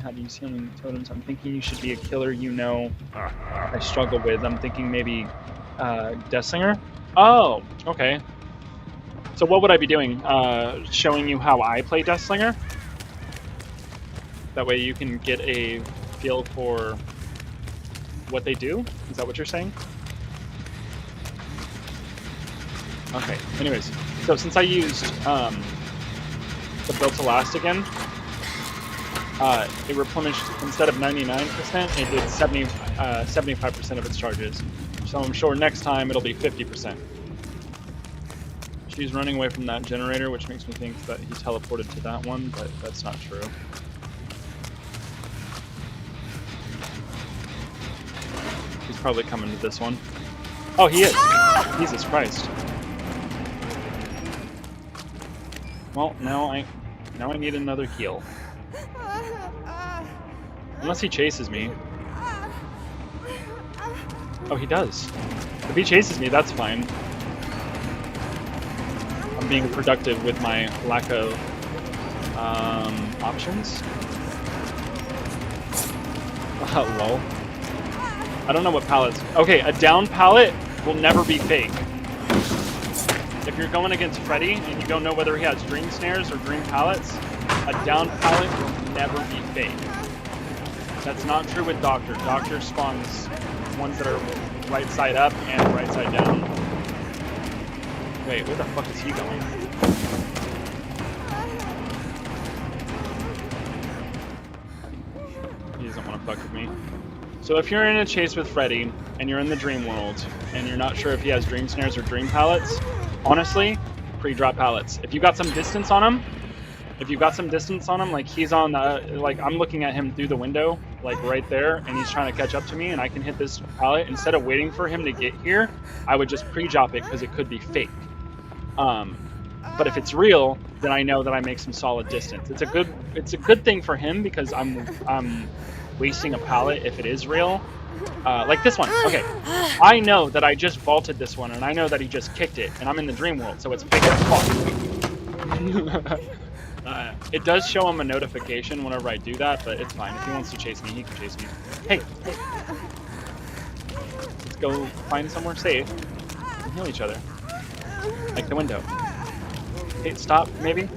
How to use healing totems. I'm thinking you should be a killer you know I struggle with. I'm thinking maybe Deathslinger? Oh, okay. So what would I be doing? Showing you how I play Deathslinger? That way you can get a feel for what they do? Is that what you're saying? Okay, anyways. So since I used the Built to Last again, it replenished, instead of 99%, it did 75% of its charges. So I'm sure next time it'll be 50%. She's running away from that generator, which makes me think that he teleported to that one, but that's not true. He's probably coming to this one. Oh, he is! Jesus Christ. Well, now I need another heal. Unless he chases me. Oh, he does. If he chases me, that's fine. I'm being productive with my lack of options. Lol. I don't know what pallets... Okay, a down pallet will never be fake. If you're going against Freddy and you don't know whether he has dream snares or dream pallets, a down pallet will never be fake. That's not true with Doctor. Doctor spawns ones that are right side up and right side down. Wait, where the fuck is he going? He doesn't want to fuck with me. So if you're in a chase with Freddy and you're in the dream world and you're not sure if he has dream snares or dream pallets, honestly, pre-drop pallets. If you got some distance on him, like he's on like I'm looking at him through the window, like right there, and he's trying to catch up to me and I can hit this pallet, instead of waiting for him to get here, I would just pre-drop it because it could be fake. But if it's real, then I know that I make some solid distance. It's a good thing for him because I'm wasting a pallet if it is real. Like this one. Okay, I know that I just vaulted this one and I know that he just kicked it and I'm in the dream world, so it's fake as fuck. It does show him a notification whenever I do that, but it's fine. If he wants to chase me, he can chase me. Hey! Let's go find somewhere safe and heal each other. Like the window. Hey, stop, maybe?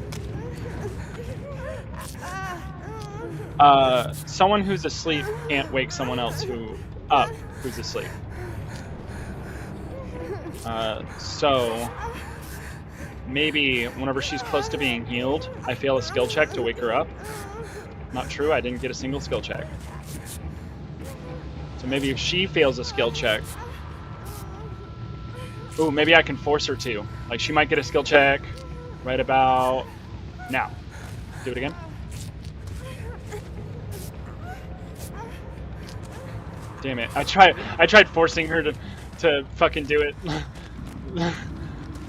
Someone who's asleep can't wake someone else who's asleep. So... maybe whenever she's close to being healed, I fail a skill check to wake her up. Not true, I didn't get a single skill check. So maybe if she fails a skill check... Ooh, maybe I can force her to. Like, she might get a skill check right about now. Do it again. Damn it, I tried forcing her to fucking do it.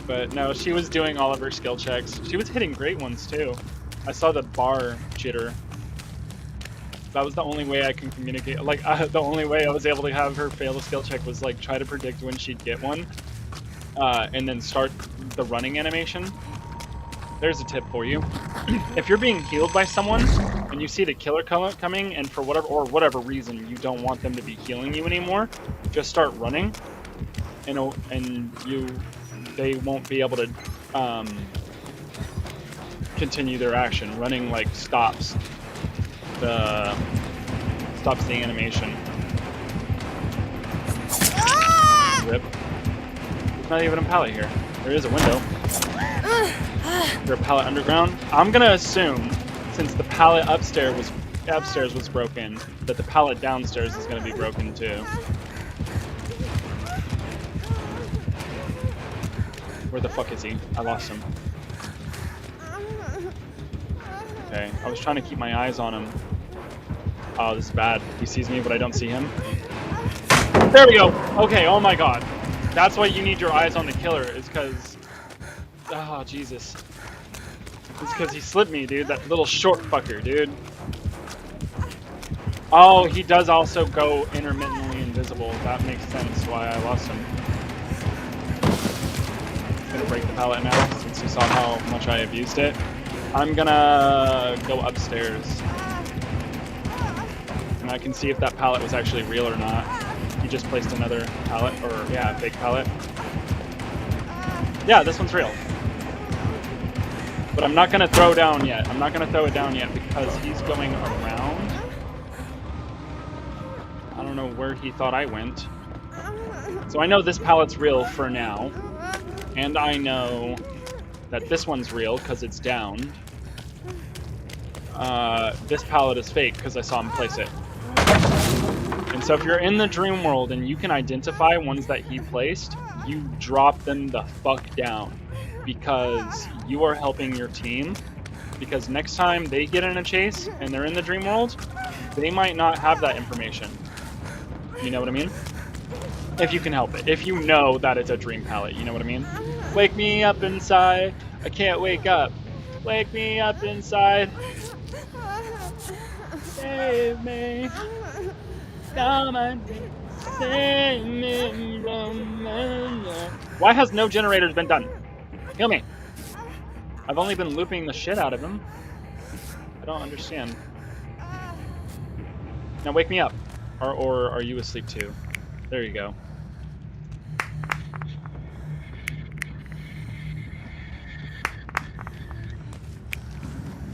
But no, she was doing all of her skill checks. She was hitting great ones too. I saw the bar jitter. That was the only way I can communicate. Like, the only way I was able to have her fail a skill check was like try to predict when she'd get one, and then start the running animation. There's a tip for you. If you're being healed by someone and you see the killer coming, and for whatever reason you don't want them to be healing you anymore, just start running, and they won't be able to continue their action. Running like stops the animation. not even a pallet here. There is a window. Is there a pallet underground? I'm gonna assume, since the pallet upstairs was broken, that the pallet downstairs is gonna be broken too. Where the fuck is he? I lost him. Okay, I was trying to keep my eyes on him. Oh, this is bad. He sees me, but I don't see him. There we go! Okay, oh my god. That's why you need your eyes on the killer, is because... Oh, Jesus. It's because he slipped me, dude. That little short fucker, dude. Oh, he does also go intermittently invisible. That makes sense why I lost him. I'm gonna break the pallet now, since you saw how much I abused it. I'm gonna go upstairs. And I can see if that pallet was actually real or not. He just placed another pallet, or yeah, a fake pallet. Yeah, this one's real. But I'm not gonna throw down yet. I'm not gonna throw it down yet because he's going around. I don't know where he thought I went. So I know this pallet's real for now. And I know that this one's real because it's down. This pallet is fake because I saw him place it. And so if you're in the dream world and you can identify ones that he placed, you drop them the fuck down. Because you are helping your team. Because next time they get in a chase and they're in the dream world, they might not have that information. You know what I mean? If you can help it. If you know that it's a dream pallet, you know what I mean? Wake me up inside. I can't wake up. Wake me up inside. Save me. Come on. Save me. Why has no generators been done? Heal me. I've only been looping the shit out of him. I don't understand. Now wake me up. Or are you asleep too? There you go.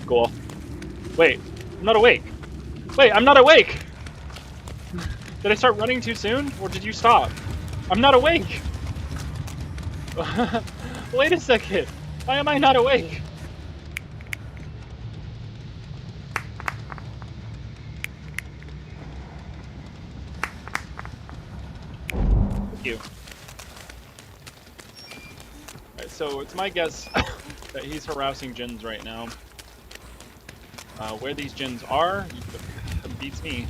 Cool. Wait, I'm not awake. Wait, I'm not awake! Did I start running too soon? Or did you stop? I'm not awake! Wait a second. Why am I not awake? Thank you. Alright, so it's my guess that he's harassing gens right now. Where these gens are, beats me.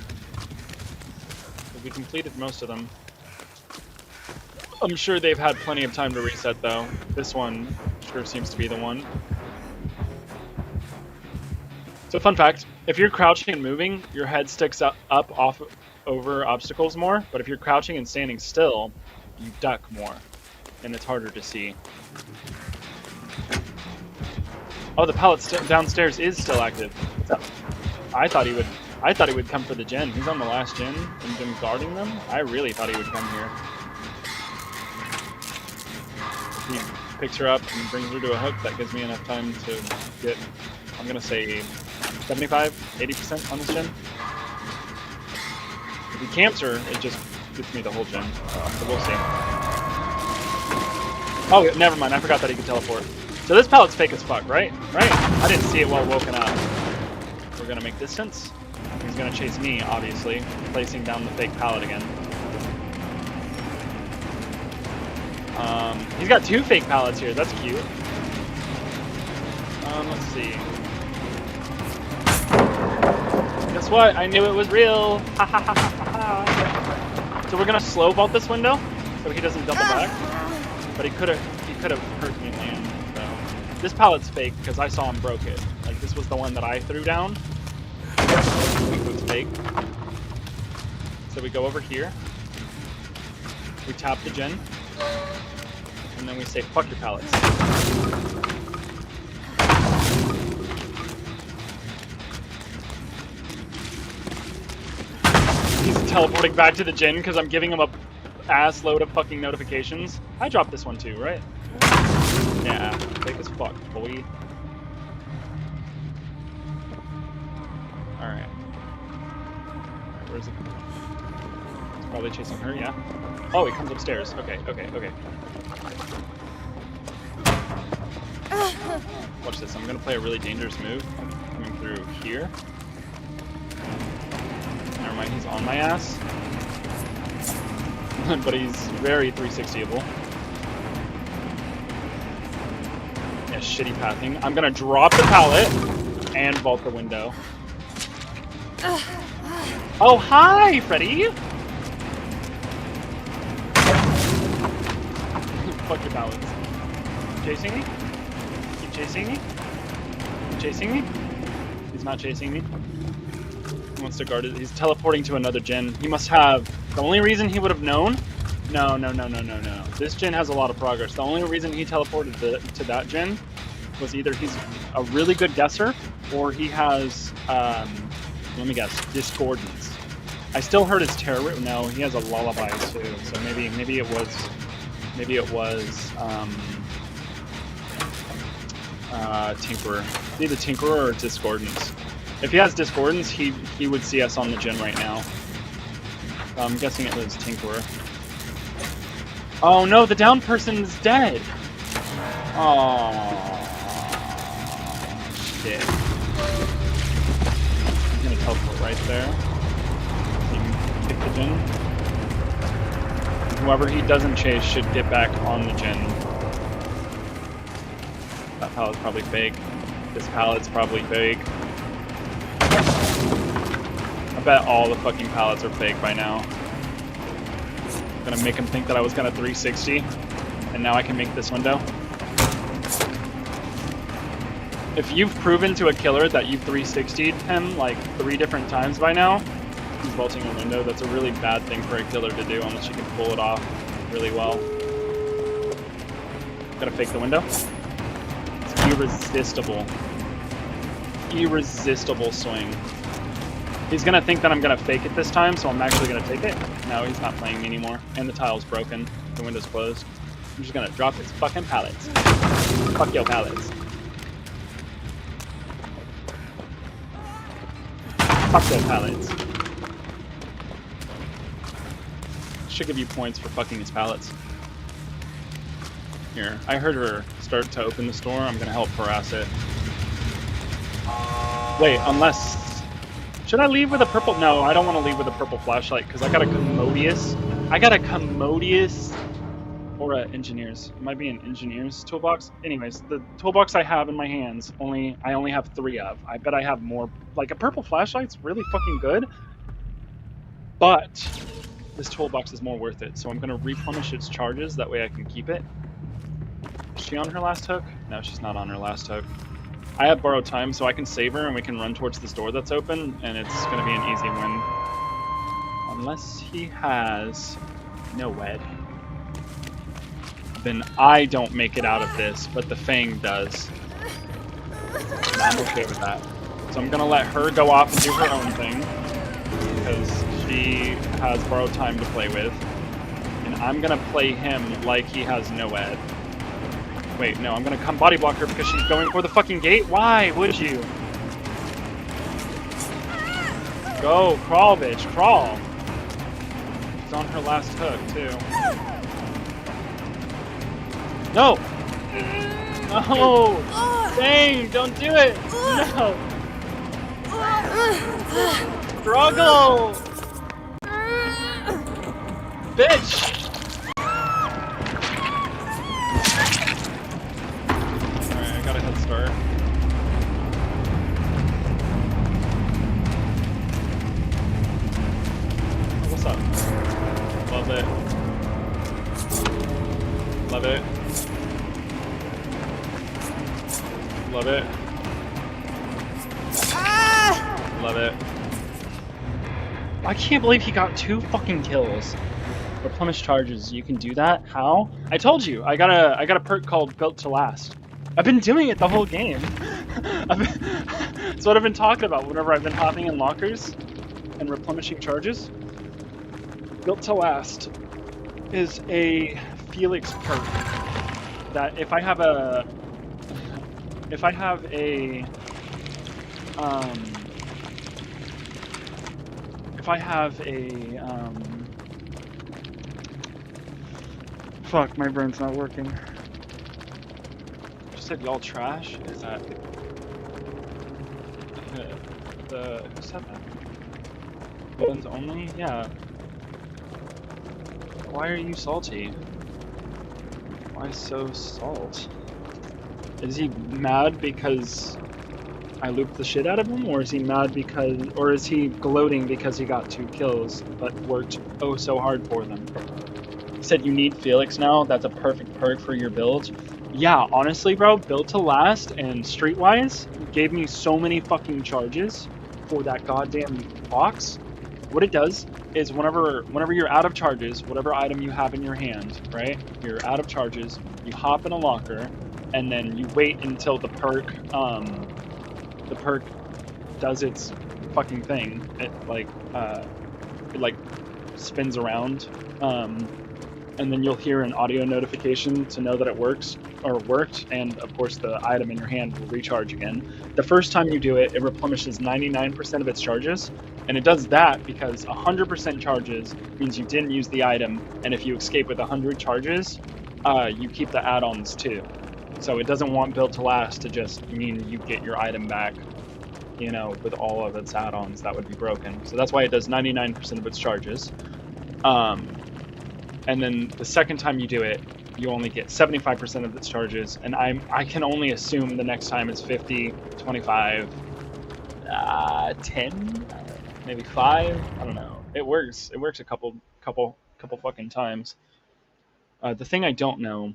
We completed most of them. I'm sure they've had plenty of time to reset though. This one sure seems to be the one. So fun fact, if you're crouching and moving, your head sticks up off over obstacles more, but if you're crouching and standing still, you duck more, and it's harder to see. Oh, the pallet downstairs is still active. What's up? I thought he would come for the gen. He's on the last gen and been guarding them. I really thought he would come here. He picks her up and brings her to a hook. That gives me enough time to get, I'm gonna say 75, 80% on this gen. If he camps her, it just gets me the whole gen. So we'll see. Oh, never mind. I forgot that he could teleport. So this pallet's fake as fuck, right? Right? I didn't see it while woken up. We're gonna make distance. He's gonna chase me, obviously, placing down the fake pallet again. He's got 2 fake pallets here. That's cute. Let's see. Guess what? I knew it was real. Ha ha ha ha ha. So we're gonna slow vault this window so he doesn't double back. But he could have hurt me land. So this pallet's fake because I saw him broke it. Like this was the one that I threw down. It was fake. So we go over here. We tap the gen. And then we say, fuck your pallets. He's teleporting back to the gen because I'm giving him a ass load of fucking notifications. I dropped this one too, right? Yeah, fake as fuck, boy. Alright. Where is it? It's probably chasing her, yeah? Oh, he comes upstairs. Okay, okay, okay. Watch this. I'm gonna play a really dangerous move. Coming through here. Never mind, he's on my ass. But he's very 360able. Yeah, shitty pathing. I'm gonna drop the pallet and vault the window. Oh, hi, Freddy! Fuck your pallets. Chasing me? Keep chasing me? Keep chasing me? He's not chasing me. He wants to guard it. He's teleporting to another gen. He must have... The only reason he would have known... No. This gen has a lot of progress. The only reason he teleported to that gen was either he's a really good guesser or he has... let me guess. Discordance. I still heard his terror. No, he has a lullaby too. So maybe it was Tinkerer. Either Tinkerer or Discordance. If he has Discordance, he would see us on the gen right now. I'm guessing it was Tinkerer. Oh no, the down person's dead. Oh shit. I'm gonna teleport right there. Kick the gen. Whoever he doesn't chase should get back on the gen. That pallet's probably fake. This pallet's probably fake. I bet all the fucking pallets are fake by now. I'm gonna make him think that I was gonna 360, and now I can make this window. If you've proven to a killer that you've 360'd him like 3 different times by now, he's vaulting a window. That's a really bad thing for a killer to do unless you can pull it off really well. Gotta fake the window. It's irresistible. Irresistible swing. He's gonna think that I'm gonna fake it this time, so I'm actually gonna take it. No, he's not playing me anymore. And the tile's broken. The window's closed. I'm just gonna drop his fucking pallets. Fuck your pallets. Fuck your pallets. Should give you points for fucking his pallets. Here, I heard her start to open the store. I'm gonna help harass it. Wait, unless... Should I leave with a purple? No, I don't want to leave with a purple flashlight because I got a commodious... Or a engineer's. It might be an engineer's toolbox. Anyways, the toolbox I have in my hands, I only have 3 of. I bet I have more. Like, a purple flashlight's really fucking good. But this toolbox is more worth it. So I'm going to replenish its charges. That way I can keep it. Is she on her last hook? No, she's not on her last hook. I have borrowed time, so I can save her and we can run towards this door that's open, and it's going to be an easy win. Unless he has no wed. Then I don't make it out of this, but the Fang does. I'm okay with that. So I'm going to let her go off and do her own thing, because she has borrowed time to play with. And I'm going to play him like he has no wed. Wait, no, I'm gonna come body block her because she's going for the fucking gate? Why would you? Go, crawl, bitch, crawl. She's on her last hook, too. No! No! Dang, don't do it! No! Struggle! Bitch! Got a head start. What's up? Love it. Love it. Love it. Love it. I can't believe he got 2 fucking kills. Replenish charges. You can do that? How? I told you. I got a perk called Built to Last. I've been doing it the whole game. That's what I've been talking about whenever I've been hopping in lockers and replenishing charges. Built to Last is a Felix perk that if I have a Fuck, my brain's not working. You said y'all trash? Is that who said that? Guns only? Yeah. Why are you salty? Why so salt? Is he mad because I looped the shit out of him, or is he mad because, or is he gloating because he got 2 kills but worked oh so hard for them? He said you need Felix now. That's a perfect perk for your build. Yeah, honestly, bro, build to last and streetwise gave me so many fucking charges for that goddamn box. What it does is whenever you're out of charges, whatever item you have in your hand, right? You're out of charges. You hop in a locker, and then you wait until the perk does its fucking thing. It like spins around, and then you'll hear an audio notification to know that it works or worked, and of course the item in your hand will recharge again. The first time you do it, it replenishes 99% of its charges, and it does that because 100% charges means you didn't use the item, and if you escape with 100 charges, you keep the add-ons too. So it doesn't want build to last to just mean you get your item back, you know, with all of its add-ons. That would be broken. So that's why it does 99% of its charges. And then the second time you do it, you only get 75% of its charges, and I can only assume the next time it's 50, 25, 10, maybe 5. I don't know. It works. It works a couple fucking times. The thing I don't know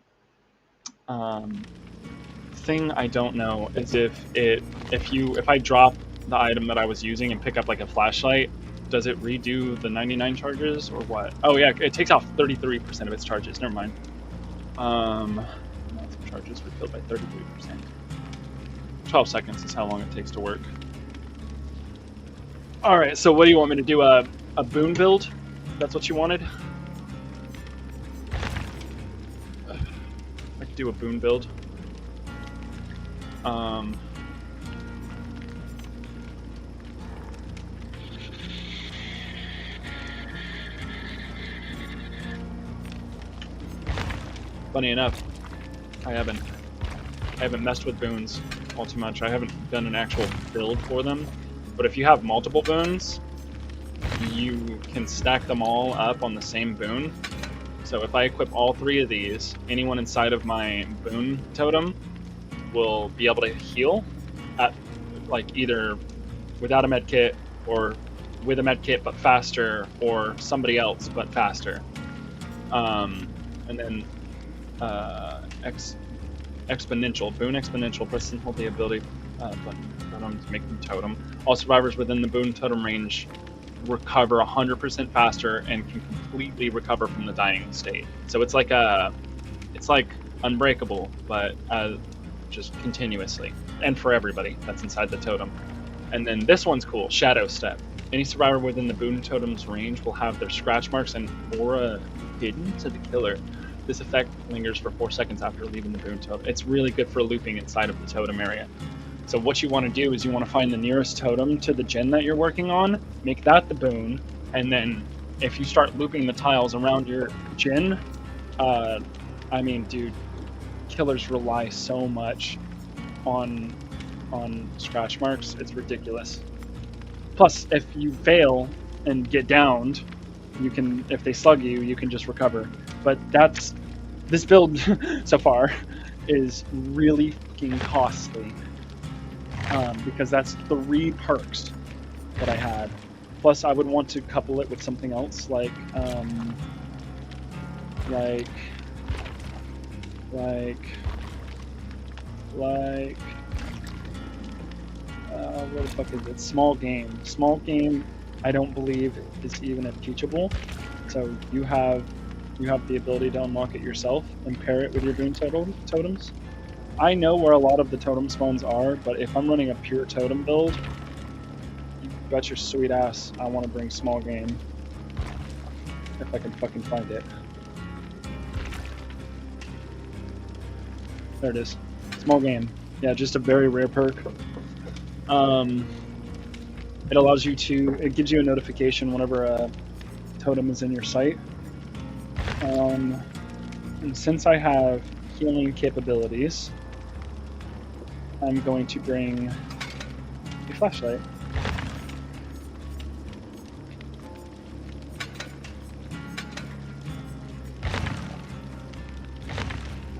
is if I drop the item that I was using and pick up like a flashlight, does it redo the 99 charges or what? Oh yeah, it takes off 33% of its charges. Never mind. Charges refilled by 33%. 12 seconds is how long it takes to work. All right, so what do you want me to do? A boon build? That's what you wanted? I could do a boon build. Funny enough, I haven't messed with boons all too much. I haven't done an actual build for them. But if you have multiple boons, you can stack them all up on the same boon. So if I equip all 3 of these, anyone inside of my boon totem will be able to heal at like either without a med kit or with a med kit but faster, or somebody else but faster. And then exponential, boon exponential, press and hold the ability button to make them totem. All survivors within the boon totem range recover 100% faster and can completely recover from the dying state. So it's like unbreakable, but just continuously and for everybody that's inside the totem. And then this one's cool, Shadow Step. Any survivor within the boon totem's range will have their scratch marks and aura hidden to the killer. This effect lingers for 4 seconds after leaving the boon totem. It's really good for looping inside of the totem area. So what you want to do is you want to find the nearest totem to the gen that you're working on, make that the boon, and then if you start looping the tiles around your gen, I mean, dude, killers rely so much on scratch marks, it's ridiculous. Plus, if you fail and get downed, you can, if they slug you, you can just recover. But this build so far is really fucking costly, because that's 3 perks that I had. Plus, I would want to couple it with something else, like what the fuck is it? Small game. Small game, I don't believe is even teachable. So you have the ability to unlock it yourself and pair it with your boon totems. I know where a lot of the totem spawns are, but if I'm running a pure totem build, you bet your sweet ass I want to bring small game. If I can fucking find it. There it is. Small game. Yeah, just a very rare perk. It allows you to, it gives you a notification whenever a totem is in your sight. And since I have healing capabilities, I'm going to bring a flashlight.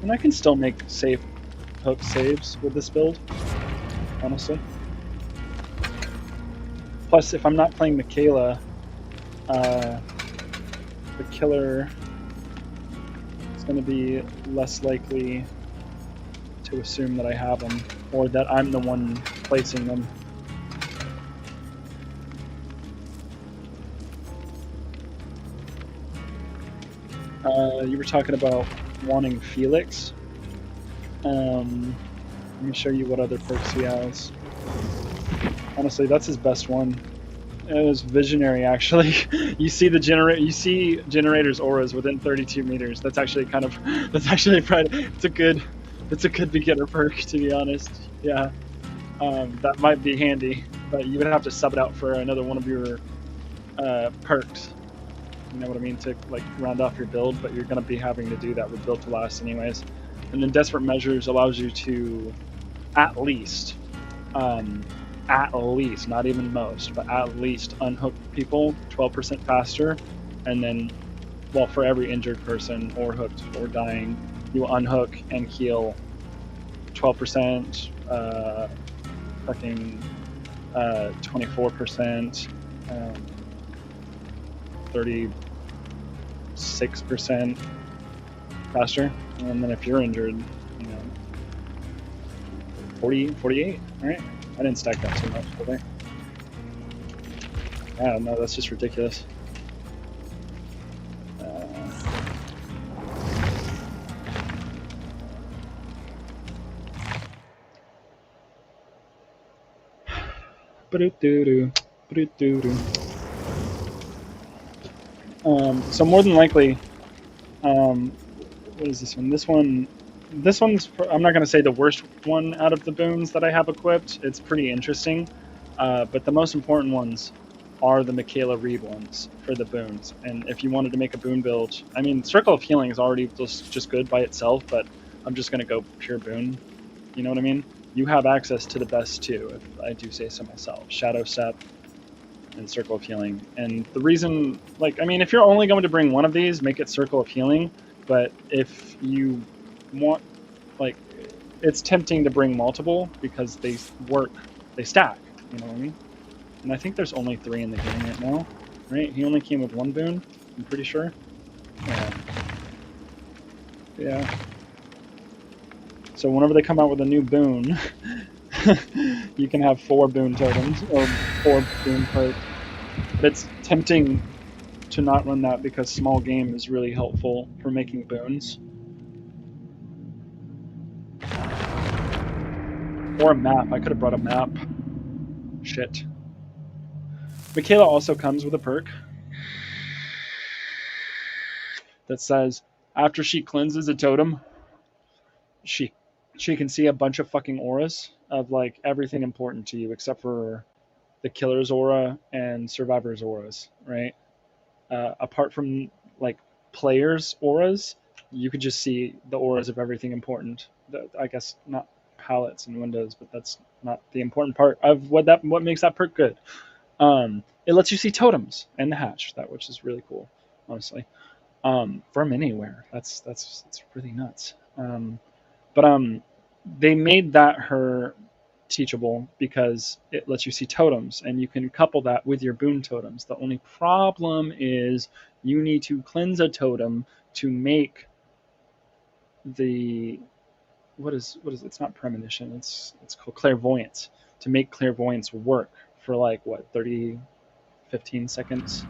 And I can still make safe hook saves with this build, honestly. Plus, if I'm not playing Mikaela, the killer is going to be less likely to assume that I have them, or that I'm the one placing them. You were talking about wanting Felix. Let me show you what other perks he has. Honestly, that's his best one. It was visionary, actually. You see generators auras within 32 meters. That's actually it's a good beginner perk, to be honest. Yeah, that might be handy, but you would have to sub it out for another one of your perks. You know what I mean, to like round off your build, but you're going to be having to do that with Built to Last anyways. And then Desperate Measures allows you to at least, not even most, but at least unhook people 12% faster, and then, well, for every injured person or hooked or dying, you unhook and heal 12%, fucking 24%, 36% faster, and then if you're injured, 48, right? I didn't stack that too much, did I? Yeah, no, that's just ridiculous. So more than likely, what is this one? This one's, I'm not going to say the worst one out of the boons that I have equipped. It's pretty interesting, but the most important ones are the Mikaela Reed ones for the boons. And if you wanted to make a boon build, I mean, Circle of Healing is already just good by itself, but I'm just going to go pure boon. You know what I mean? You have access to the best two, if I do say so myself. Shadow Step and Circle of Healing. And the reason, if you're only going to bring one of these, make it Circle of Healing. But if you want, it's tempting to bring multiple because they stack, you know what I mean? And I think there's only 3 in the game right now, right? He only came with 1 boon, I'm pretty sure. Yeah. So whenever they come out with a new boon, you can have 4 boon totems, or 4 boon perks. But it's tempting to not run that because small game is really helpful for making boons. Or a map. I could have brought a map. Shit. Mikaela also comes with a perk that says after she cleanses a totem, she can see a bunch of fucking auras of everything important to you except for the killer's aura and survivor's auras, right? Apart from players' auras, you could just see the auras of everything important. I guess not palettes and windows, but that's not the important part of what makes that perk good. It lets you see totems and the hatch, which is really cool, honestly. From anywhere, that's really nuts. But they made that her teachable because it lets you see totems, and you can couple that with your boon totems. The only problem is you need to cleanse a totem to make the what is it's not premonition, it's called clairvoyance. To make clairvoyance work for 15 seconds,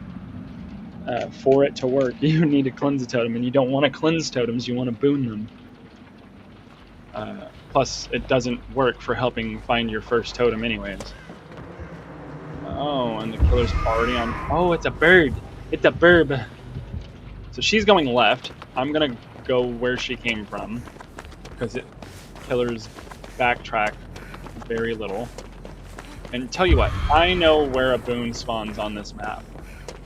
for it to work, you need to cleanse a totem, and you don't want to cleanse totems, you want to boon them. Plus, it doesn't work for helping find your first totem anyways. Oh, and the killer's already on... Oh, it's a bird! It's a burb! So she's going left. I'm gonna go where she came from, because killers backtrack very little. And tell you what, I know where a boon spawns on this map.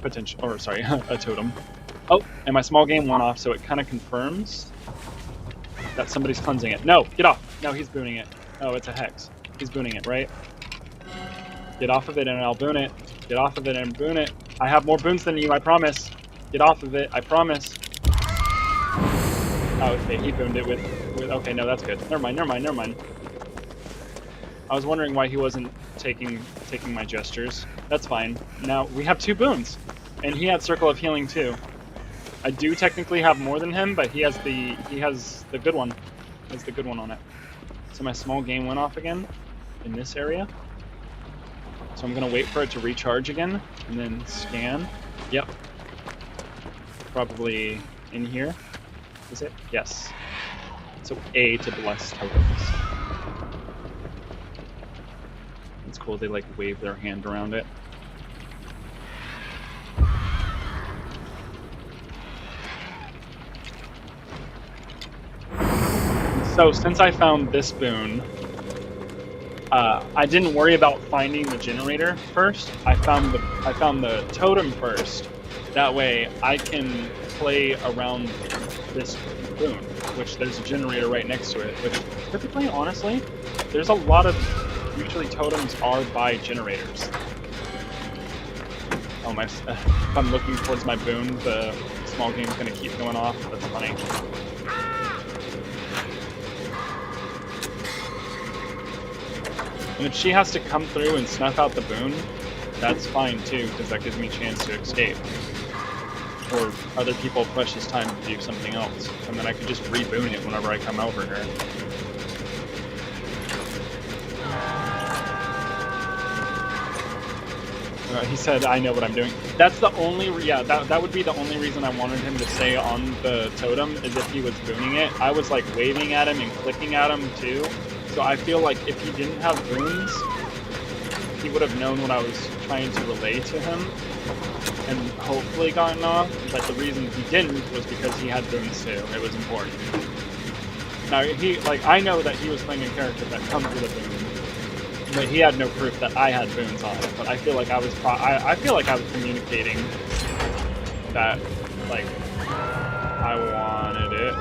A totem. Oh, and my small game went off, so it kind of confirms that somebody's cleansing it. No, get off. No, he's booning it. Oh, it's a hex. He's booning it, right? Get off of it and I'll boon it. Get off of it and boon it. I have more boons than you, I promise. Get off of it, I promise. Oh, okay, he booned it with okay, no, that's good. Never mind. I was wondering why he wasn't taking my gestures. That's fine. Now, we have 2 boons. And he had Circle of Healing too. I do technically have more than him, but he has the good one. He has the good one on it. So my small game went off again in this area. So I'm gonna wait for it to recharge again and then scan. Yep. Probably in here. Is it? Yes. So A to bless totems. It's cool, they like wave their hand around it. So since I found this boon, I didn't worry about finding the generator first. I found the totem first. That way I can play around this boon, which there's a generator right next to it. Which, typically, honestly, there's a lot of usually totems are by generators. Oh my! If I'm looking towards my boon, the small game's gonna keep going off. That's funny. And if she has to come through and snuff out the boon, that's fine too, because that gives me a chance to escape. Or other people precious time to do something else. And then I could just reboon it whenever I come over here. He said, I know what I'm doing. That's the only, that would be the only reason I wanted him to stay on the totem, is if he was booning it. I was like waving at him and clicking at him too. So I feel like if he didn't have boons, he would have known what I was trying to relay to him and hopefully gotten off. But the reason he didn't was because he had boons too. It was important. Now I know that he was playing a character that comes with a boon, but he had no proof that I had boons on it. But I feel like I was communicating that like I wanted it.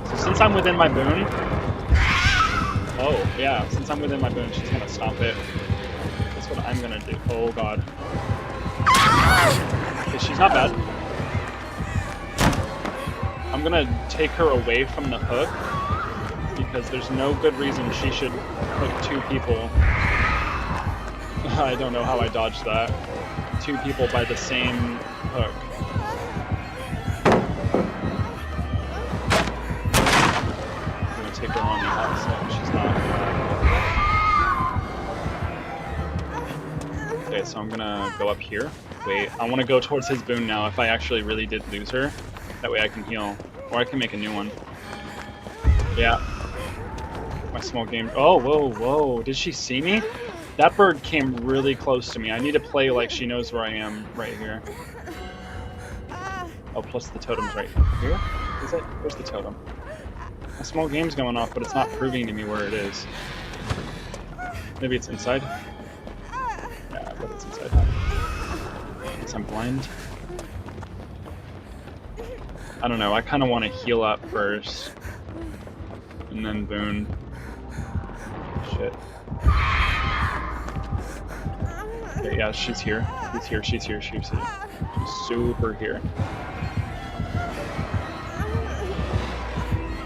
So since I'm within my boon. Oh, yeah, since I'm within my boon, she's gonna stop it. That's what I'm gonna do. Oh, God. Okay, she's not bad. I'm gonna take her away from the hook, because there's no good reason she should hook 2 people. I don't know how I dodged that. 2 people by the same hook. Take her on the outside. She's not. Okay, so I'm gonna go up here. Wait, I want to go towards his boon now. If I actually really did lose her, that way I can heal, or I can make a new one. Yeah. My small game. Oh, whoa! Did she see me? That bird came really close to me. I need to play like she knows where I am right here. Oh, plus the totem's right here. Is it? Where's the totem? A small game's going off, but it's not proving to me where it is. Maybe it's inside? Yeah, I bet it's inside. Guess I'm blind. I don't know, I kind of want to heal up first. And then boon. Shit. Okay, yeah, she's here. She's here. She's super here.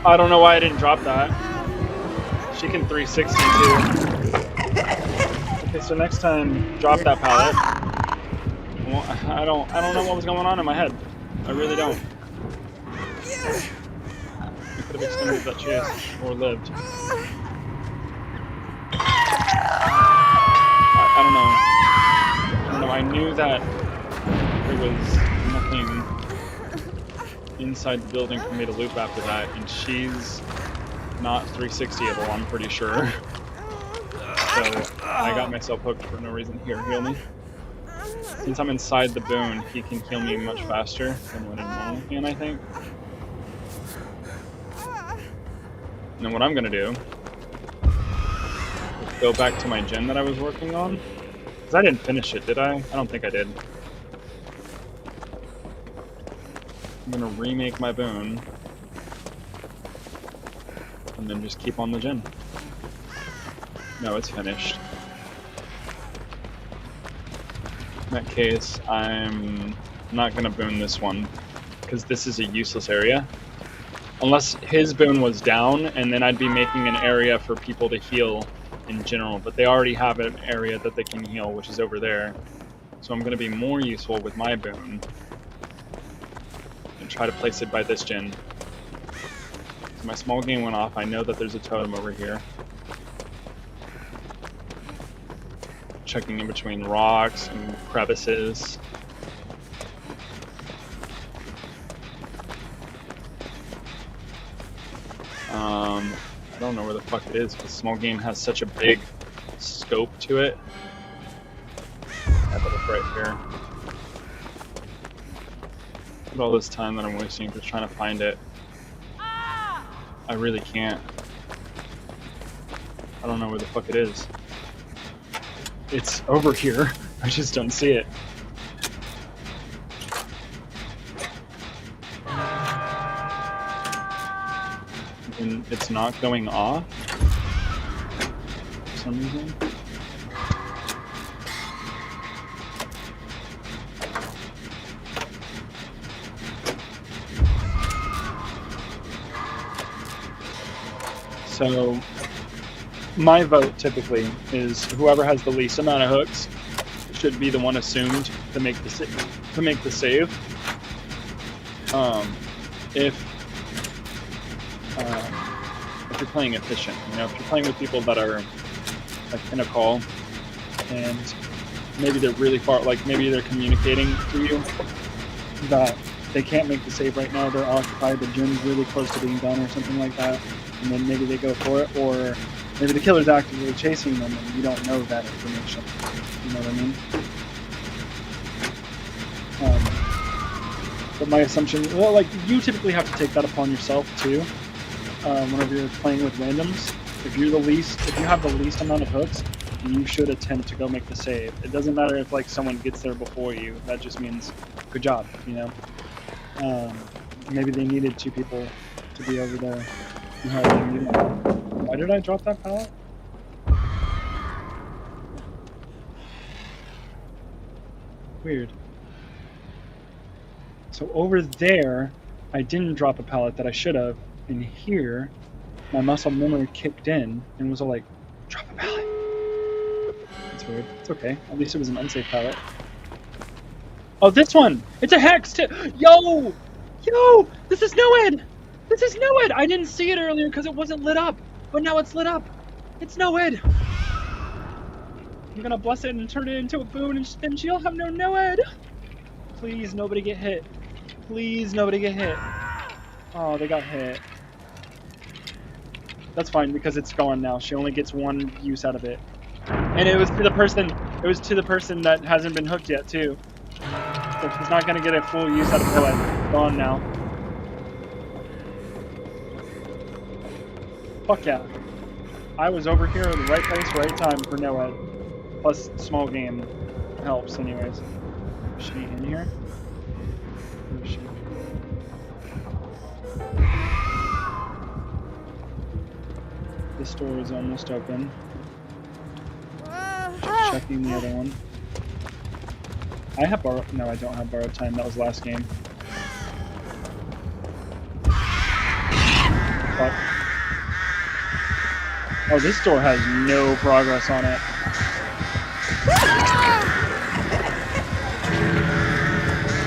I don't know why I didn't drop that. She can 360 too. Okay, so next time, drop that pallet. Well, I don't know what was going on in my head. I really don't. I could have extended that chase or lived. I don't know. I knew that there was nothing inside the building for me to loop after that, and she's not 360able, I'm pretty sure. So I got myself hooked for no reason. Here, heal me. Since I'm inside the boon, he can heal me much faster than what a normal can, I think. And then what I'm gonna do is go back to my gen that I was working on. Because I didn't finish it, did I? I don't think I did. gonna remake my boon. And then just keep on the gen. No, it's finished. In that case, I'm not gonna boon this one, because this is a useless area. Unless his boon was down, and then I'd be making an area for people to heal in general, but they already have an area that they can heal, which is over there. So I'm gonna be more useful with my boon and try to place it by this gen. So my small game went off. I know that there's a totem over here. Checking in between rocks and crevices. I don't know where the fuck it is, because small game has such a big scope to it. Yeah, but it's right here. Look at all this time that I'm wasting just trying to find it. I really can't. I don't know where the fuck it is. It's over here. I just don't see it. And it's not going off for some reason. So my vote typically is whoever has the least amount of hooks should be the one assumed to make the save. If you're playing efficient, you know, if you're playing with people that are like in a call and maybe they're really far, like maybe they're communicating to you that they can't make the save right now, they're occupied, the gen's really close to being done or something like that, and then maybe they go for it, or maybe the killer's actively chasing them and you don't know that information. You know what I mean? But my assumption, well, like, you typically have to take that upon yourself too. Whenever you're playing with randoms, if you have the least amount of hooks, you should attempt to go make the save. It doesn't matter if like someone gets there before you. That just means good job, you know. Maybe they needed 2 people to be over there. Why did I drop that pallet? Weird. So over there, I didn't drop a pallet that I should have. And here, my muscle memory kicked in and was all like, drop a pallet. That's weird. It's okay. At least it was an unsafe pallet. Oh, this one! It's a hex too! Yo! Yo! This is Noed! This is Noed! I didn't see it earlier because it wasn't lit up. But now it's lit up. It's Noed! I'm gonna bless it and turn it into a boon and then she'll have no Noed! Please, nobody get hit. Please, nobody get hit. Oh, they got hit. That's fine because it's gone now. She only gets 1 use out of it. And it was to the person that hasn't been hooked yet too. So she's not gonna get a full use out of it. Gone now. Fuck yeah. I was over here in the right place, right time for Noed. Plus small game helps anyways. Is she in here? Where is she? This door is almost open. Just checking the other one. I have borrowed. No, I don't have borrowed time. That was last game. Fuck. Oh, this door has no progress on it.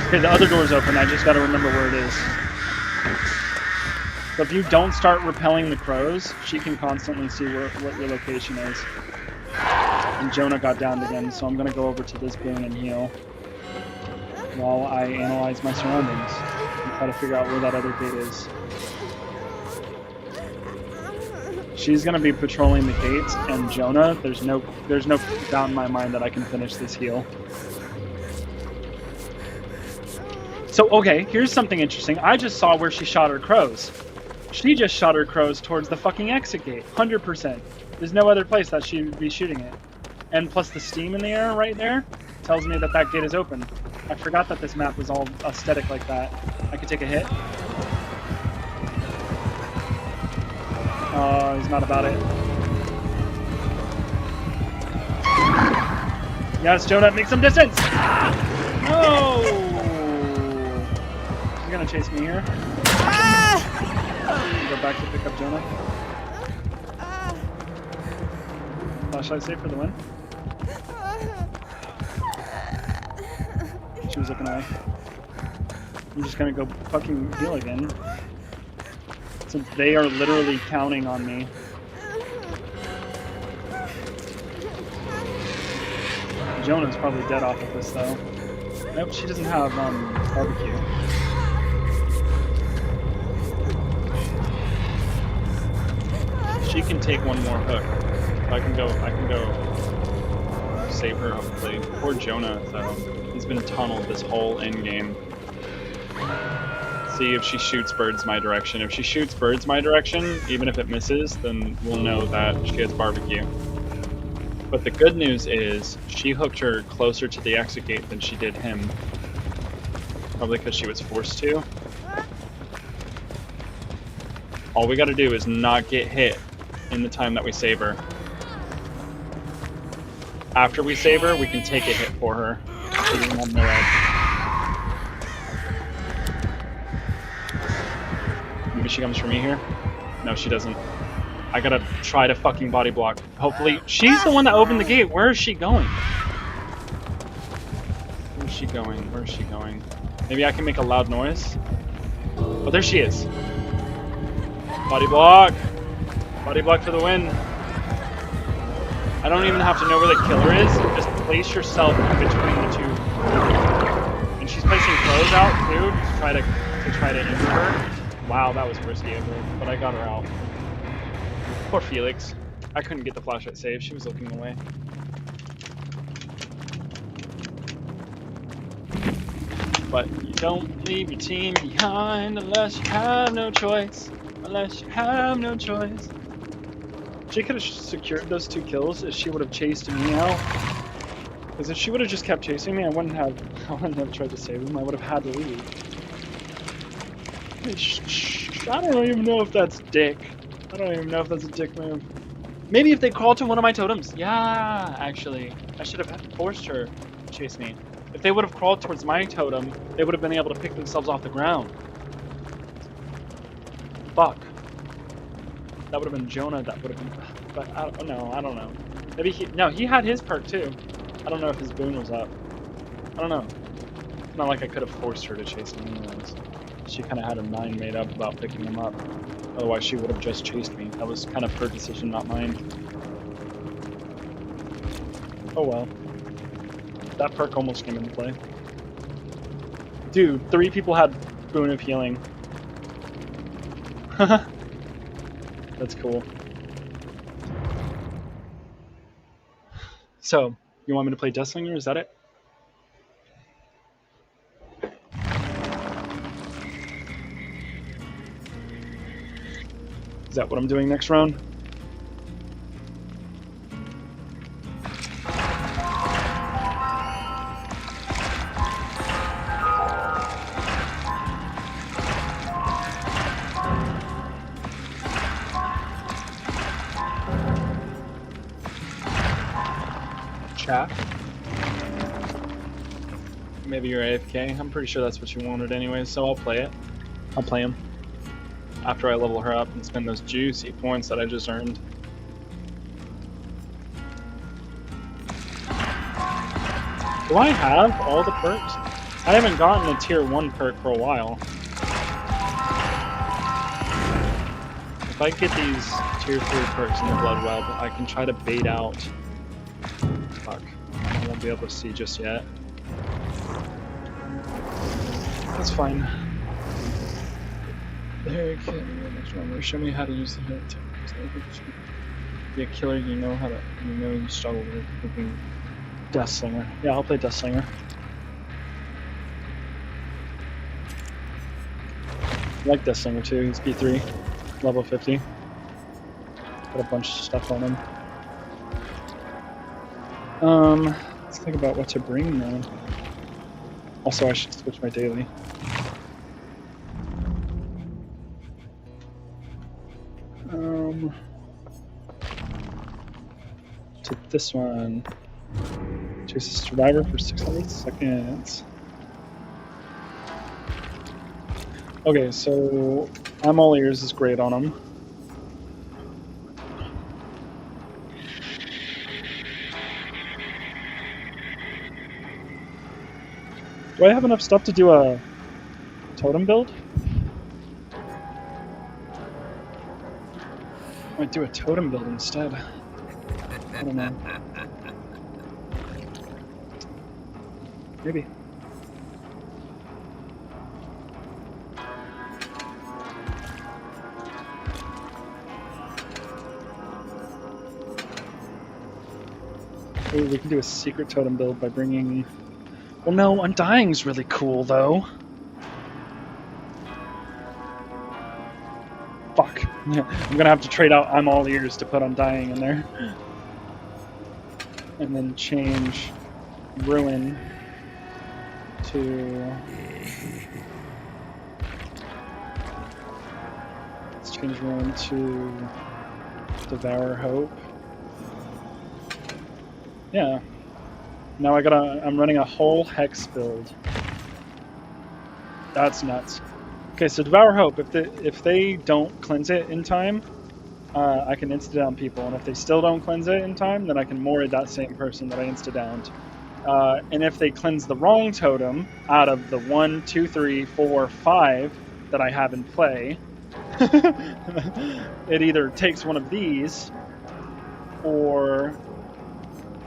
Okay, the other door's open. I just gotta remember where it is. So if you don't start repelling the crows, she can constantly see what your location is. And Jonah got downed again, so I'm gonna go over to this boon and heal while I analyze my surroundings and try to figure out where that other gate is. She's gonna be patrolling the gates, and Jonah, there's no doubt in my mind that I can finish this heal. So okay, here's something interesting. I just saw where she shot her crows. She just shot her crows towards the fucking exit gate, 100%. There's no other place that she would be shooting it. And plus the steam in the air right there tells me that that gate is open. I forgot that this map was all aesthetic like that. I could take a hit. He's not about it. Yes, Jonah, make some distance! No! He's gonna chase me here. Go back to pick up Jonah. Flashlight save for the win. She was looking away. I'm just gonna go fucking heal again. Since they are literally counting on me. Jonah's probably dead off of this though. Nope, she doesn't have barbecue. She can take one more hook. I can go save her hopefully. Poor Jonah though. He's been tunneled this whole end game. See if she shoots birds my direction. If she shoots birds my direction, even if it misses, then we'll know that she has barbecue. But the good news is, she hooked her closer to the exit gate than she did him. Probably because she was forced to. All we gotta do is not get hit in the time that we save her. After we save her, we can take a hit for her. She doesn't have no edge. Maybe she comes for me here? No, she doesn't. I gotta try to fucking body block. Hopefully, she's the one that opened the gate. Where is she going? Where is she going? Where is she going? Maybe I can make a loud noise. Oh, there she is. Body block. Body block for the win. I don't even have to know where the killer is. Just place yourself between the two. And she's placing clothes out too to try to injure her. Wow, that was risky of her, but I got her out. Poor Felix. I couldn't get the flashlight save. She was looking away. But you don't leave your team behind unless you have no choice. Unless you have no choice. She could have secured those 2 kills if she would have chased me out. Because if she would have just kept chasing me, I wouldn't have tried to save them. I would have had to leave. I don't even know if that's dick. I don't even know if that's a dick move. Maybe if they crawled to one of my totems. Yeah, actually. I should have forced her to chase me. If they would have crawled towards my totem, they would have been able to pick themselves off the ground. Fuck. That would have been Jonah that would have been... But I don't know. Maybe he... No, he had his perk too. I don't know if his boon was up. I don't know. It's not like I could have forced her to chase me anyways. She kind of had her mind made up about picking him up. Otherwise, she would have just chased me. That was kind of her decision, not mine. Oh well. That perk almost came into play. Dude, 3 people had Boon of Healing. That's cool. So, you want me to play Deathslinger? Is that it? Is that what I'm doing next round? Chat. Maybe you're AFK. I'm pretty sure that's what you wanted anyway, so I'll play it. I'll play him. After I level her up and spend those juicy points that I just earned. Do I have all the perks? I haven't gotten a tier 1 perk for a while. If I get these tier 3 perks in the Blood Web, I can try to bait out... Fuck. I won't be able to see just yet. That's fine. There you go. Show me how to use the hit. Be a killer, you know you struggle with cooking. Deathslinger. Yeah, I'll play Deathslinger. I like Deathslinger too. He's P3, level 50. Got a bunch of stuff on him. Let's Let's think about what to bring now. Also, I should switch my daily. To this one. Chase a survivor for 600 seconds. Okay, so I'm all ears is great on him. Do I have enough stuff to do a totem build? I might do a totem build instead. I don't know. Maybe. Ooh, we can do a secret totem build by bringing... Well, no, Undying's really cool, though. Fuck. Yeah, I'm gonna have to trade out I'm all ears to put Undying in there. And then change Ruin to... Let's change Ruin to Devour Hope. Yeah. Now I'm running a whole Hex build. That's nuts. Okay, so Devour Hope, if they don't cleanse it in time, I can insta-down people, and if they still don't cleanse it in time, then I can Mori that same person that I insta-downed. And if they cleanse the wrong totem out of the 1, 2, 3, 4, 5 that I have in play, it either takes one of these or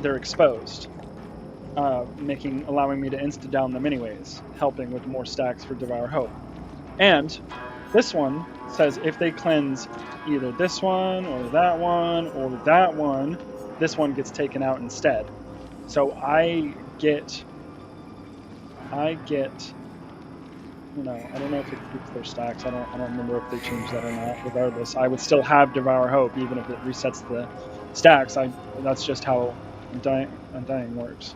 they're exposed, allowing me to insta-down them anyways, helping with more stacks for Devour Hope. And this one says if they cleanse either this one or that one, this one gets taken out instead. So I get, you know, I don't know if it keeps their stacks. I don't remember if they changed that or not. Regardless, I would still have Devour Hope even if it resets the stacks. That's just how Undying works.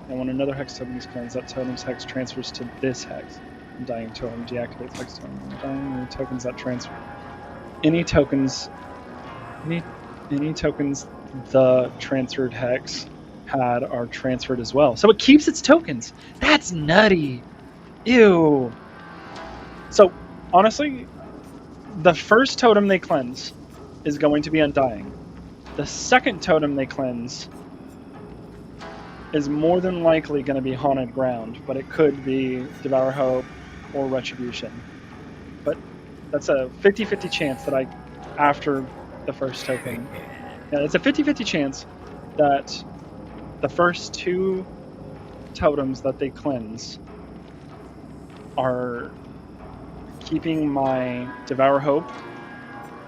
And when another hex totem is cleansed, that totem's hex transfers to this hex. Undying totem deactivates hex totem. Undying any tokens that transfer. Any tokens the transferred hex had are transferred as well. So it keeps its tokens. That's nutty. Ew. So honestly, the first totem they cleanse is going to be Undying. The second totem they cleanse is more than likely going to be Haunted Ground, but it could be Devour Hope or Retribution. But that's a 50-50 chance that after the first token, yeah, it's a 50-50 chance that the first two totems that they cleanse are keeping my Devour Hope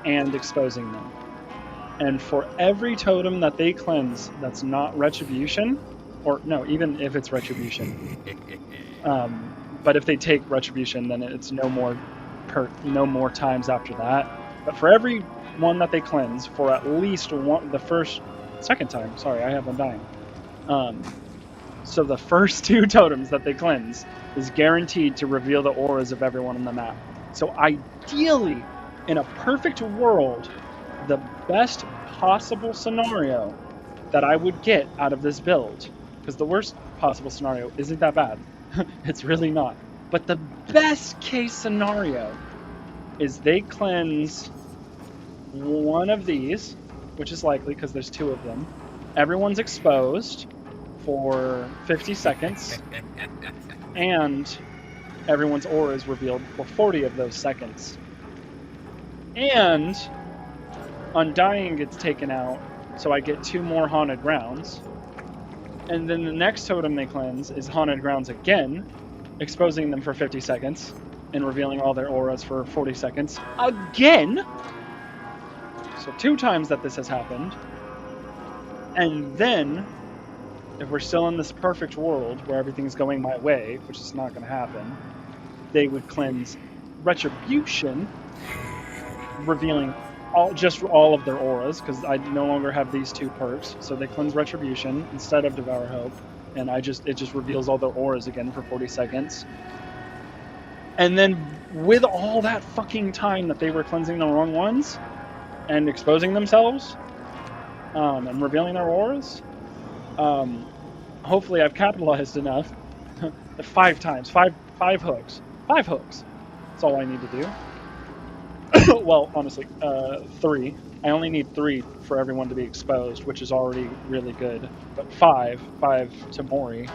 and exposing them. And for every totem that they cleanse that's not Retribution, or no, even if it's Retribution, but if they take Retribution, then it's no more times after that. But for every one that they cleanse, for at least second time, sorry, I have Undying. So the first two totems that they cleanse is guaranteed to reveal the auras of everyone on the map. So ideally, in a perfect world, the best possible scenario that I would get out of this build, because the worst possible scenario isn't that bad. It's really not. But the best case scenario is they cleanse one of these, which is likely because there's two of them. Everyone's exposed for 50 seconds, and everyone's aura is revealed for 40 of those seconds. And Undying gets taken out, so I get 2 more Haunted Grounds. And then the next totem they cleanse is Haunted Grounds again, exposing them for 50 seconds and revealing all their auras for 40 seconds again. So 2 times that this has happened. And then, if we're still in this perfect world where everything's going my way, which is not going to happen, they would cleanse Retribution, revealing just all of their auras, because I no longer have these 2 perks. So they cleanse Retribution instead of Devour Hope, and it just reveals all their auras again for 40 seconds. And then with all that fucking time that they were cleansing the wrong ones and exposing themselves, and revealing their auras, hopefully I've capitalized enough. 5 times, 5 hooks, 5 hooks. That's all I need to do. Well, honestly, 3. I only need 3 for everyone to be exposed, which is already really good. But 5 to Mori.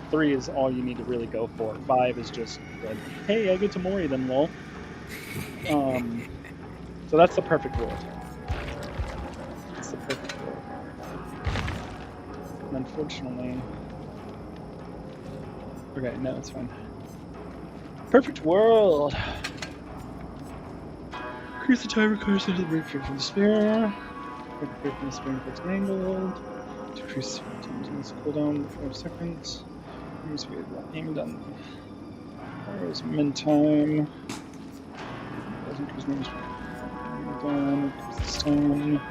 3 is all you need to really go for. 5 is just good. Hey, I get to Mori then, lol. So that's the perfect world. That's the perfect world. And unfortunately... Okay, no, it's fine. Perfect world! Increase the time required to break free from the spear. Break from the spear gets mangled. Decrease the cooldown 5 seconds. Use weird aimed on. Where's min time? Doesn't increase min time. Stone.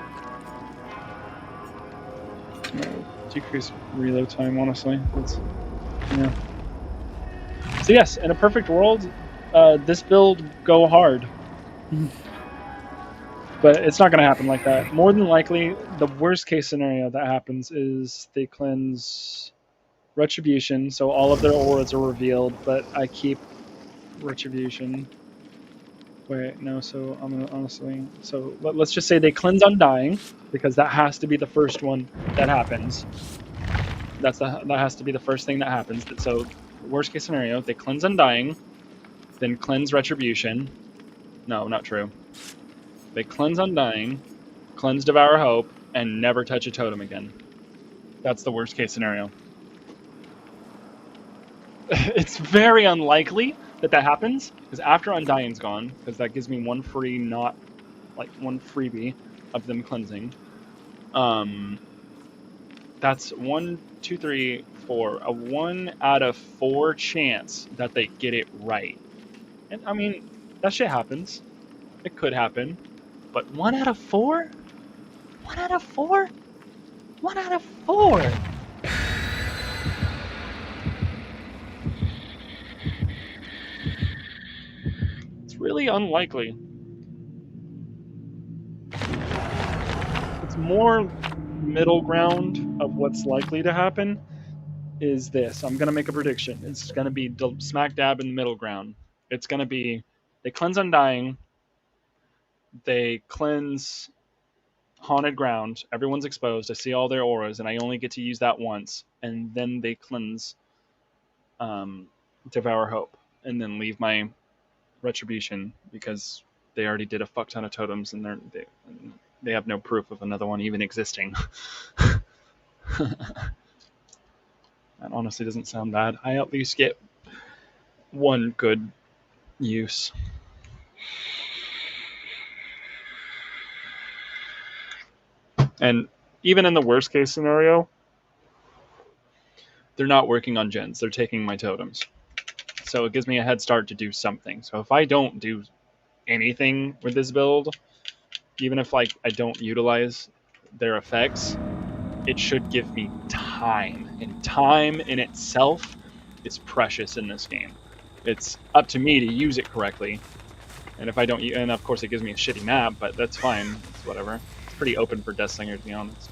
No, decrease reload time, honestly. That's, yeah. So yes, in a perfect world, this build go hard. But it's not going to happen like that. More than likely, the worst case scenario that happens is they cleanse Retribution, so all of their auras are revealed, but I keep Retribution. Wait, no, so I'm going to honestly... So let's just say they cleanse Undying, because that has to be the first one that happens. That has to be the first thing that happens. So, worst case scenario, they cleanse Undying, then cleanse Retribution. No, not true. They cleanse Undying, cleanse Devour Hope, and never touch a totem again. That's the worst case scenario. It's very unlikely that happens, because after Undying's gone, because that gives me one freebie of them cleansing. That's 1, 2, 3, 4. A 1 out of 4 chance that they get it right. And I mean, that shit happens. It could happen. But 1 out of 4? 1 out of 4? 1 out of 4! It's really unlikely. It's more middle ground of what's likely to happen is this. I'm going to make a prediction. It's going to be smack dab in the middle ground. It's going to be they cleanse Undying, they cleanse Haunted Ground, everyone's exposed, I see all their auras, and I only get to use that once, and then they cleanse Devour Hope, and then leave my Retribution, because they already did a fuck ton of totems, and they have no proof of another one even existing. That honestly doesn't sound bad. I at least get one good use. And even in the worst case scenario, they're not working on gens. They're taking my totems. So it gives me a head start to do something. So if I don't do anything with this build, even if I don't utilize their effects, it should give me time. And time in itself is precious in this game. It's up to me to use it correctly. And if I don't, and of course it gives me a shitty map, but that's fine. It's whatever. It's pretty open for Deathslinger, to be honest.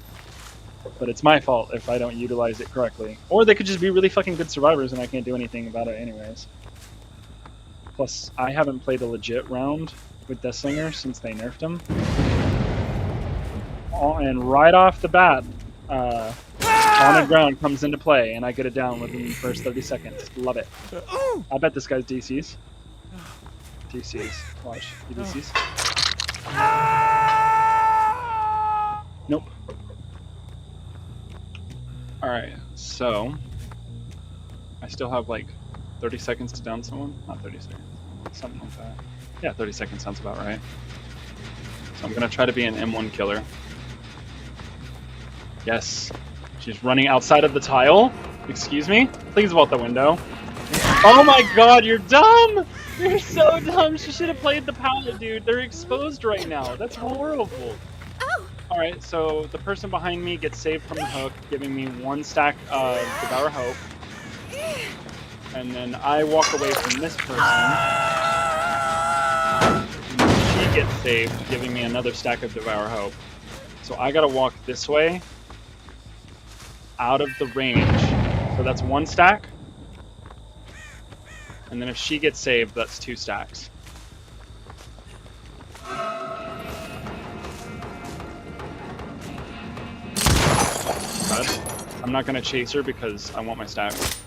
But it's my fault if I don't utilize it correctly. Or they could just be really fucking good survivors and I can't do anything about it anyways. Plus, I haven't played a legit round with Deathslinger since they nerfed him. And right off the bat, Haunted Ground comes into play and I get it down within the first 30 seconds. Love it. I bet this guy's DCs. DCs. Watch. He DCs. Nope. Alright, so I still have like 30 seconds to down someone? Not 30 seconds. Something like that. Yeah, 30 seconds sounds about right. So I'm gonna try to be an M1 killer. Yes. She's running outside of the tile. Excuse me? Please vault the window. Oh my god, you're dumb! You're so dumb. She should have played the pallet, dude. They're exposed right now. That's horrible. Oh, Alright, so the person behind me gets saved from the hook, giving me 1 stack of Devour Hope. And then I walk away from this person. She gets saved, giving me another stack of Devour Hope. So I gotta walk this way, out of the range. So that's 1 stack. And then if she gets saved, that's 2 stacks. But I'm not gonna chase her because I want my stacks.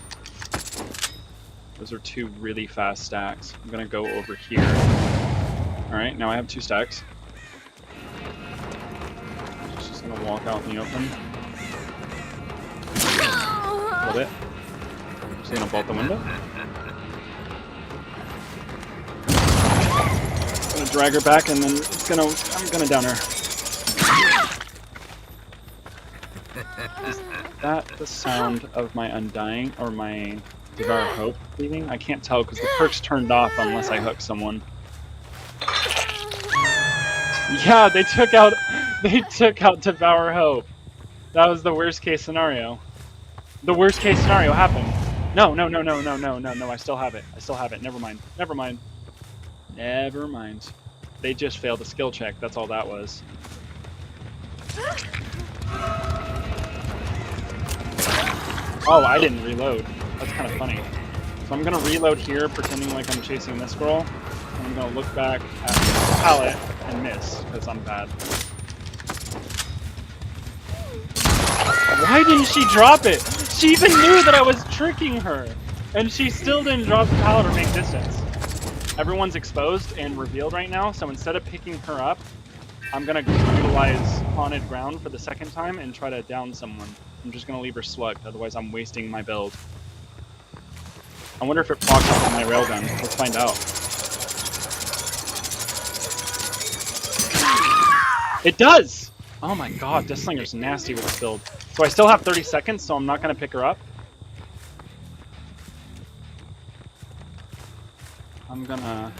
Those are 2 really fast stacks. I'm gonna go over here. Alright, now I have 2 stacks. She's just gonna walk out in the open. A little bit. She's gonna bolt the window. Gonna drag her back and then I'm gonna down her. Is that the sound of my undying or my Devour Hope leaving? I can't tell because the perk's turned off unless I hook someone. Yeah, they took out Devour Hope. That was the worst case scenario. The worst case scenario happened. No, I still have it. Never mind. They just failed a skill check. That's all that was. Oh, I didn't reload. That's kind of funny. So I'm gonna reload here, pretending like I'm chasing this girl. And I'm gonna look back at the pallet and miss, because I'm bad. Why didn't she drop it? She even knew that I was tricking her! And she still didn't drop the pallet or make distance. Everyone's exposed and revealed right now, so instead of picking her up, I'm gonna utilize Haunted Ground for the second time and try to down someone. I'm just gonna leave her slugged, otherwise I'm wasting my build. I wonder if it procs up on my railgun. Let's find out. It does! Oh my god, Deathslinger's nasty with this build. So I still have 30 seconds, so I'm not gonna pick her up. I'm gonna...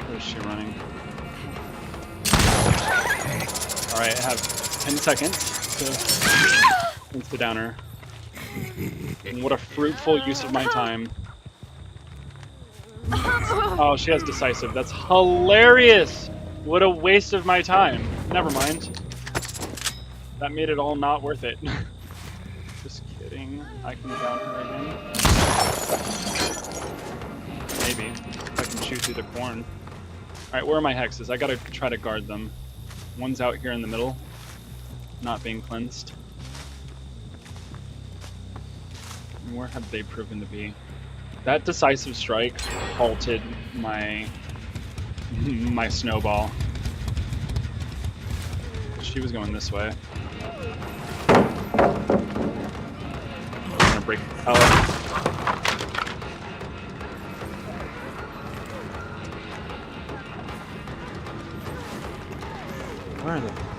Where's she running? Alright, I have 10 seconds to insta-downer. And what a fruitful use of my time. Oh, she has decisive. That's hilarious! What a waste of my time. Never mind. That made it all not worth it. Just kidding. I can down her again. Maybe. If I can shoot through the corn. Alright, where are my hexes? I gotta try to guard them. One's out here in the middle. Not being cleansed. And where have they proven to be? That decisive strike halted my snowball. She was going this way. I'm gonna break the pallet.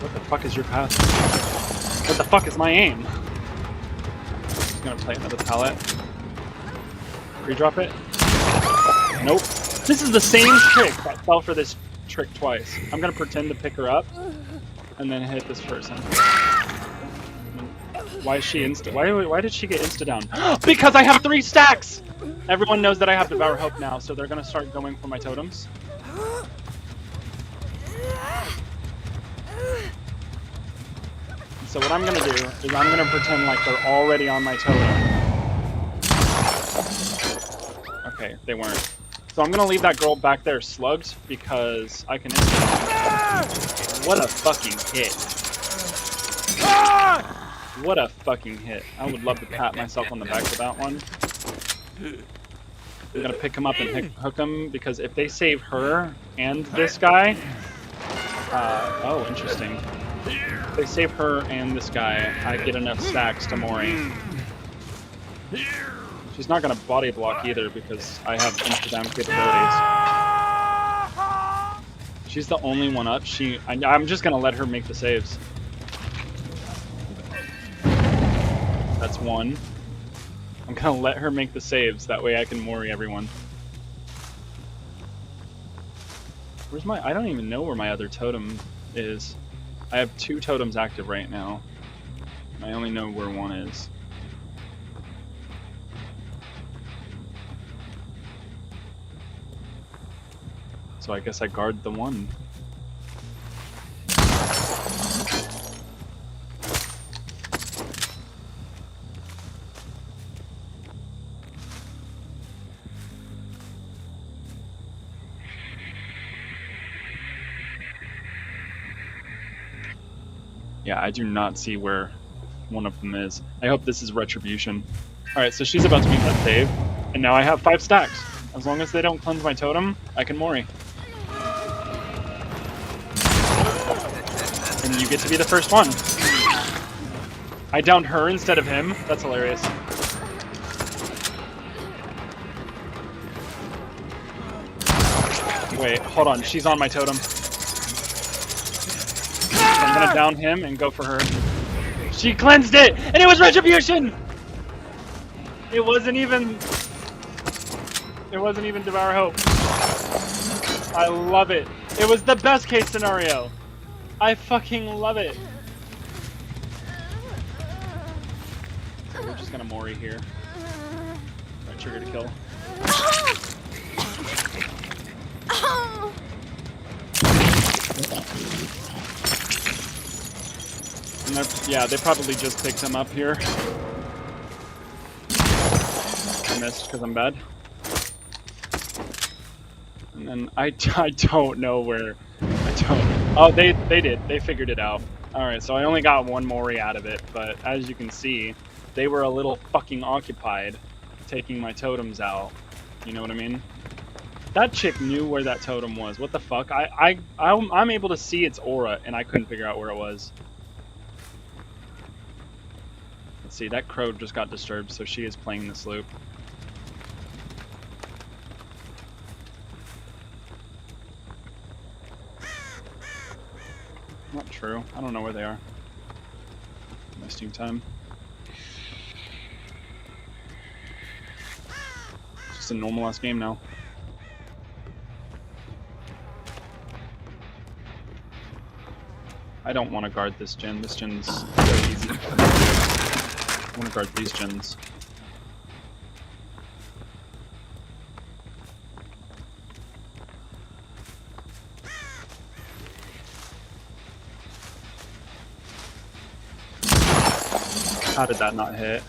What the fuck is your path? What the fuck is my aim? Just gonna play another pallet. Pre-drop it? Nope. This is the same trick that fell for this trick twice. I'm gonna pretend to pick her up and then hit this person. Why is she insta? Why did she get insta down? Because I have 3 stacks! Everyone knows that I have Devour Hope now, so they're gonna start going for my totems. So what I'm gonna do is I'm gonna pretend like they're already on my totem. Okay, they weren't. So I'm gonna leave that girl back there slugged because I can insta. What a fucking hit. What a fucking hit. I would love to pat myself on the back for that one. I'm gonna pick him up and hook him because if they save her and this guy... oh, interesting. If they save her and this guy, I get enough stacks to Mori. She's not gonna body block either because I have insta-down capabilities. She's the only one up. I'm just gonna let her make the saves. That's one. I'm gonna let her make the saves, that way I can Mori everyone. Where's my... I don't even know where my other totem is. I have 2 totems active right now. I only know where one is. So I guess I guard the one. Yeah, I do not see where one of them is. I hope this is Retribution. Alright, so she's about to make that save, and now I have 5 stacks. As long as they don't cleanse my totem, I can Mori. And you get to be the first one. I downed her instead of him. That's hilarious. Wait, hold on. She's on my totem. I'm gonna down him and go for her. She cleansed it! And it was Retribution! It wasn't even Devour Hope. I love it. It was the best case scenario. I fucking love it. So we're just gonna Mori here. Right trigger to kill. And yeah, they probably just picked him up here. I missed because I'm bad. And then I don't know where. Oh, they did. They figured it out. Alright, so I only got 1 Mori out of it, but as you can see, they were a little fucking occupied taking my totems out. You know what I mean? That chick knew where that totem was. What the fuck? I'm able to see its aura, and I couldn't figure out where it was. Let's see, that crow just got disturbed, so she is playing this loop. Not true. I don't know where they are. Wasting time. It's just a normal ass game now. I don't want to guard this gen. This gen's so easy. I want to guard these gens. How did that not hit?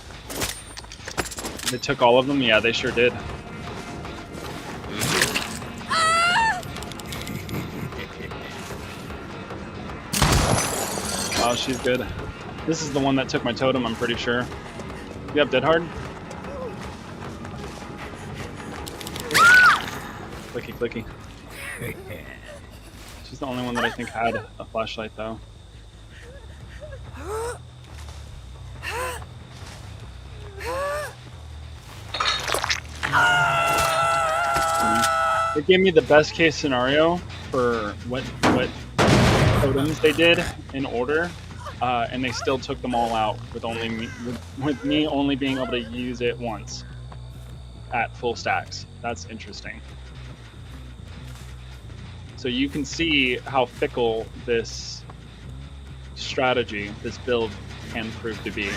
They took all of them? Yeah, they sure did. Oh, she's good. This is the one that took my totem, I'm pretty sure. Yep, dead hard. Clicky, clicky. She's the only one that I think had a flashlight, though. It gave me the best case scenario for what totems they did in order, and they still took them all out with only me only being able to use it once at full stacks. That's interesting. So you can see how fickle this strategy, this build, can prove to be.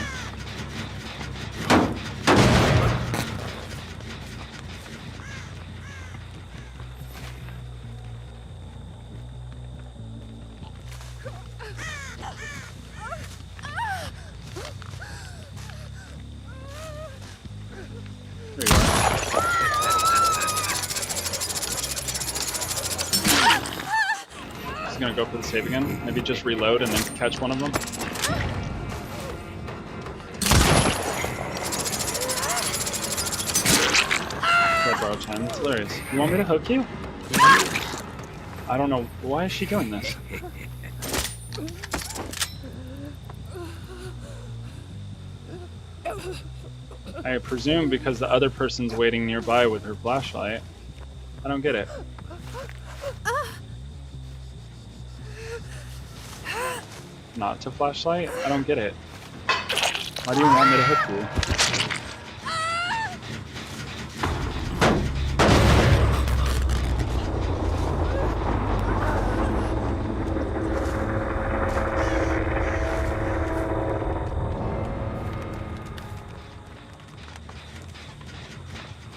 There you are. Just gonna go for the save again. Maybe just reload and then catch one of them. Okay, borrow 10. It's hilarious. You want me to hook you? I don't know. Why is she doing this? I presume because the other person's waiting nearby with her flashlight. I don't get it. Not to flashlight? I don't get it. Why do you want me to hook you?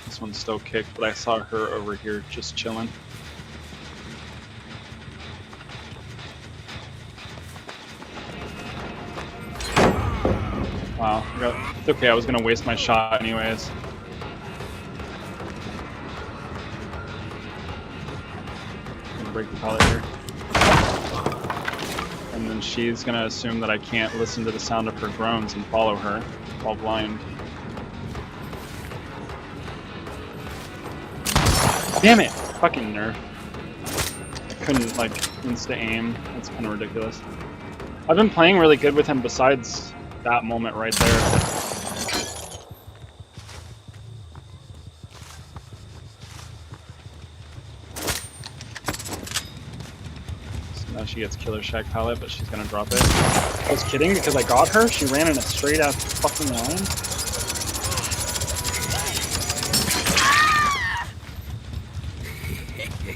This one's still kicked, but I saw her over here just chilling. Wow, it's okay, I was gonna waste my shot anyways. I'm gonna break the pallet here. And then she's gonna assume that I can't listen to the sound of her groans and follow her while blind. Damn it! Fucking nerf. I couldn't, like, insta-aim. That's kind of ridiculous. I've been playing really good with him besides that moment right there. So now she gets Killer Shack pallet, but she's gonna drop it. I was kidding because I got her. She ran in a straight ass fucking line.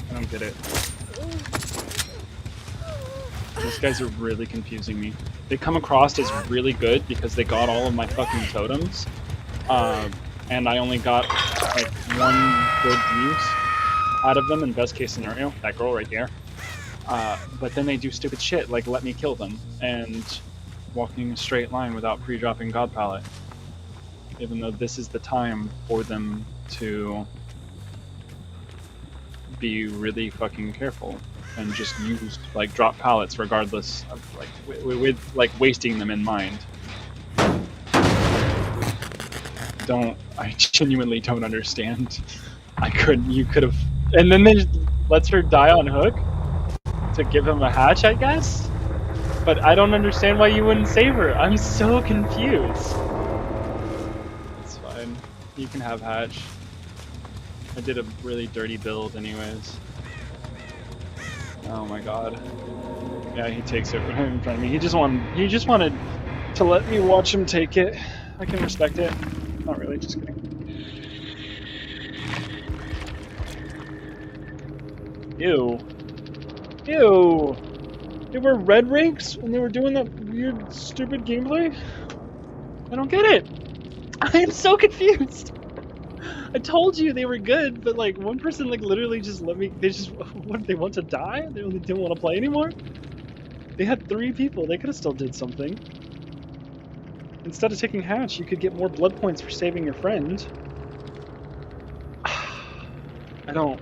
I don't get it. These guys are really confusing me. They come across as really good because they got all of my fucking totems. And I only got like one good use out of them in best case scenario. That girl right there. But then they do stupid shit like let me kill them and walking a straight line without pre-dropping God Pallet. Even though this is the time for them to be really fucking careful and just use like drop pallets regardless of like with like wasting them in mind. I genuinely don't understand. You could have, and then they lets her die on hook to give him a hatch, I guess? But I don't understand why you wouldn't save her. I'm so confused. It's fine. You can have hatch. I did a really dirty build anyways. Oh my god. Yeah, he takes it in front of me. He just wanted to let me watch him take it. I can respect it. Not really, just kidding. Ew. Ew. They were red ranks when they were doing that weird, stupid gameplay? I don't get it. I am so confused. I told you they were good, but like one person like literally just let me. They just what? They want to die? They only didn't want to play anymore. They had 3 people. They could have still did something. Instead of taking hatch, you could get more blood points for saving your friend. I don't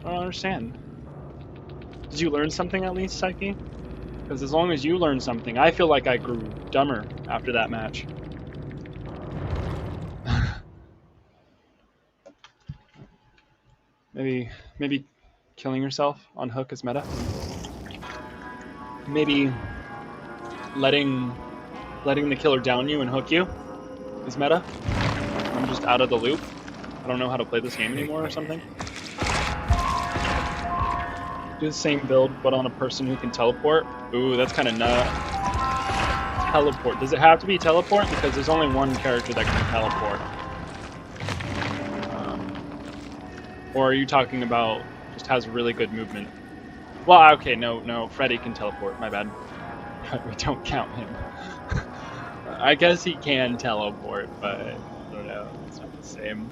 understand. Did you learn something at least, Psyche? Because as long as you learned something, I feel like I grew dumber after that match. Maybe killing yourself on hook is meta. Maybe letting the killer down you and hook you is meta. I'm just out of the loop. I don't know how to play this game anymore or something. Do the same build, but on a person who can teleport. Ooh, that's kind of nut. Teleport. Does it have to be teleport? Because there's only one character that can teleport. Or are you talking about just has really good movement? Well, okay, no, Freddy can teleport, my bad. We don't count him. I guess he can teleport, but I don't know, it's not the same.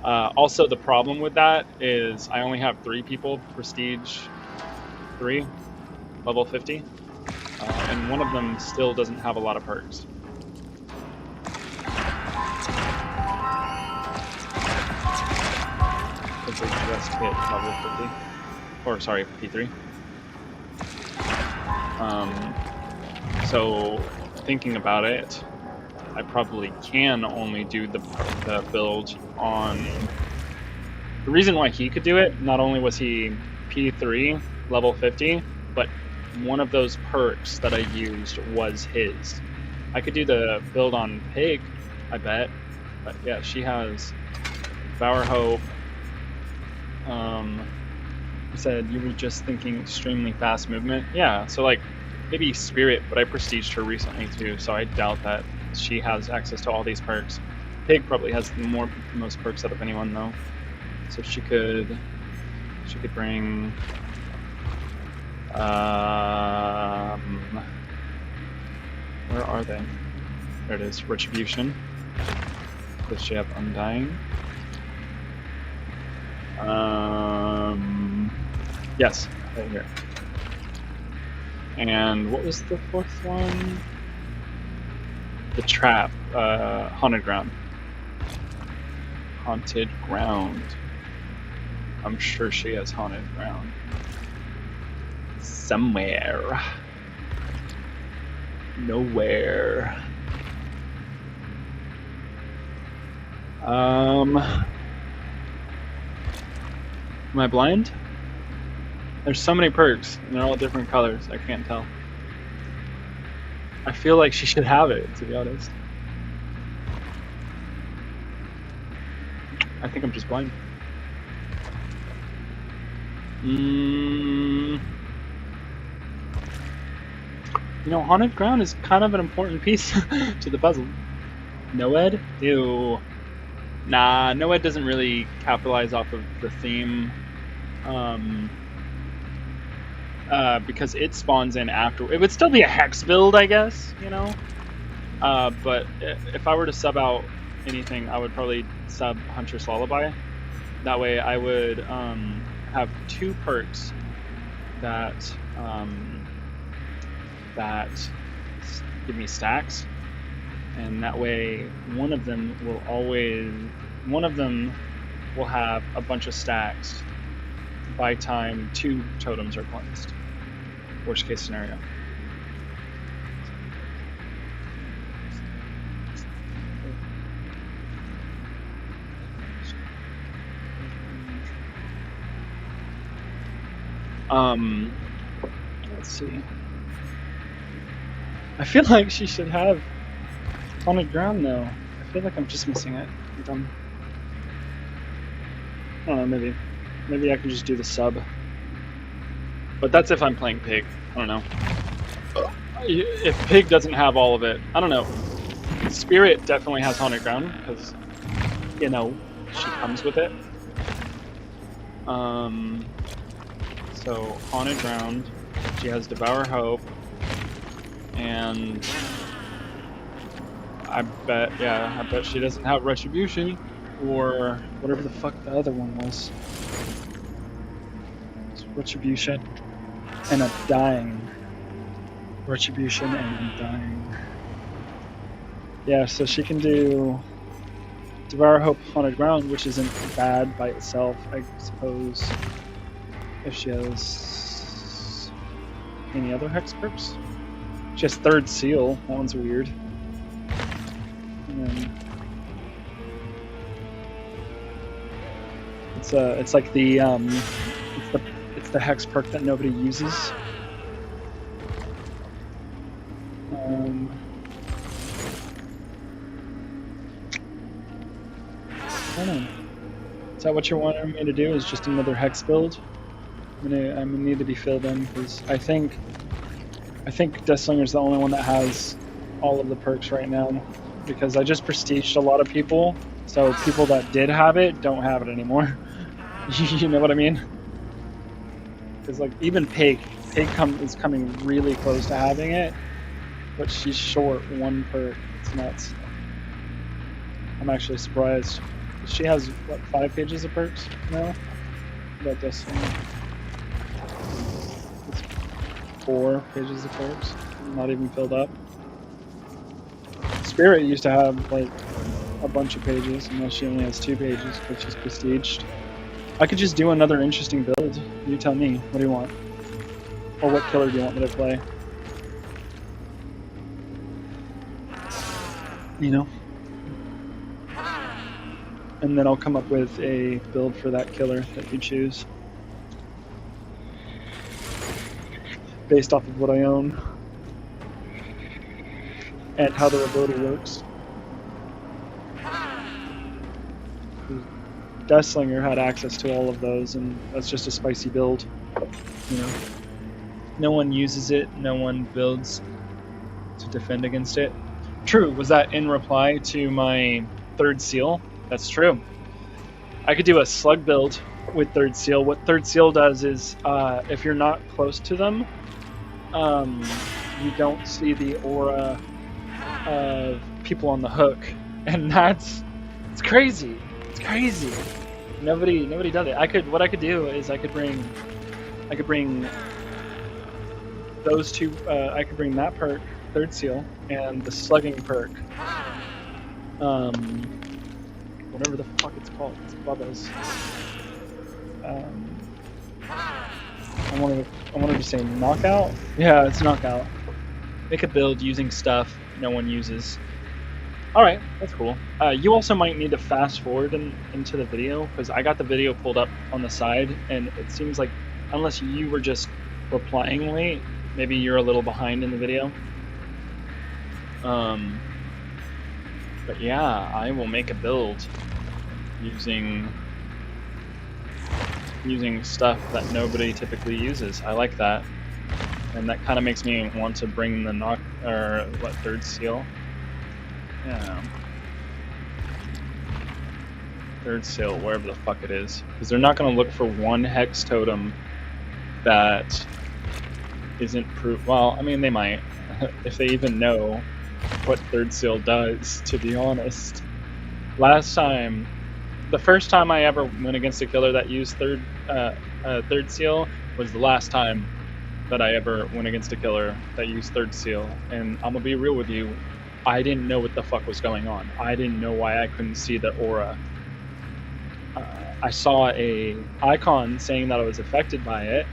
Also, the problem with that is I only have 3 people, Prestige 3, level 50, and one of them still doesn't have a lot of perks. Because they just hit level 50. Or, sorry, P3. So, thinking about it, I probably can only do the build on... The reason why he could do it, not only was he P3, level 50, but one of those perks that I used was his. I could do the build on Pig, I bet. But yeah, she has Devour Hope. You said you were just thinking extremely fast movement. Yeah, so like maybe Spirit, but I prestiged her recently too, so I doubt that she has access to all these perks. Pig probably has the most perks out of anyone though, so she could bring. Where are they? There it is. Retribution. Does she have Undying? Yes, right here. And what was the fourth one? The Trap. Haunted Ground. Haunted Ground. I'm sure she has Haunted Ground. Somewhere. Nowhere. Am I blind? There's so many perks, and they're all different colors. I can't tell. I feel like she should have it, to be honest. I think I'm just blind. You know, Haunted Ground is kind of an important piece to the puzzle. Noed? Ew. Nah, Noed doesn't really capitalize off of the theme. Because it spawns in after. It would still be a hex build, I guess, you know? But if I were to sub out anything, I would probably sub Huntress Lullaby. That way I would have 2 perks that give me stacks, and that way one of them will have a bunch of stacks by time 2 totems are cleansed. Worst case scenario. Let's see. I feel like she should have Haunted Ground though. I feel like I'm just missing it. I don't know, maybe I can just do the sub. But that's if I'm playing Pig. I don't know. If Pig doesn't have all of it, I don't know. Spirit definitely has Haunted Ground because, you know, she comes with it. So Haunted Ground, she has Devour Hope, and I bet she doesn't have Retribution or whatever the fuck the other one was. It's Retribution and Undying. Retribution and Undying. Yeah, so she can do Devour Hope, Haunted Ground, which isn't bad by itself, I suppose. If she has any other hex perks. She has Third Seal. That one's weird. And then it's like the it's the hex perk that nobody uses. I don't know. Is that what you're wanting me to do? Is just another hex build? I'm gonna need to be filled in because I think Deathslinger's the only one that has all of the perks right now, because I just prestiged a lot of people, so people that did have it don't have it anymore. You know what I mean? Because like even Pig is coming really close to having it, but she's short 1 perk. It's nuts. I'm actually surprised. She has what, 5 pages of perks now? That Deathslinger. 4 pages of perks, not even filled up. Spirit used to have like a bunch of pages, and now she only has 2 pages because she's prestiged. I could just do another interesting build. You tell me. What do you want? Or what killer do you want me to play? You know? And then I'll come up with a build for that killer that you choose. Based off of what I own and how the ability works. Deathslinger had access to all of those, and that's just a spicy build, you know. No one uses it. No one builds to defend against it. True. Was that in reply to my third seal? That's true. I could do a slug build with third seal. What third seal does is, if you're not close to them, you don't see the aura of people on the hook, and it's crazy. It's crazy. Nobody does it. What I could do is I could bring those two. I could bring that perk, third seal, and the slugging perk. Whatever the fuck it's called. It's Bubba's. I wanted to say knockout. Yeah, it's knockout. Make a build using stuff no one uses. All right, that's cool. You also might need to fast forward into the video, because I got the video pulled up on the side, and it seems like unless you were just replying late, maybe you're a little behind in the video. But yeah, I will make a build using stuff that nobody typically uses. I like that, and that kind of makes me want to bring the third seal. Yeah, third seal, wherever the fuck it is, because they're not gonna look for one hex totem that isn't proof. Well, I mean, they might, if they even know what third seal does, to be honest. The first time I ever went against a killer that used third seal was the last time that I ever went against a killer that used third seal. And I'm gonna be real with you, I didn't know what the fuck was going on. I didn't know why I couldn't see the aura. I saw a icon saying that I was affected by it,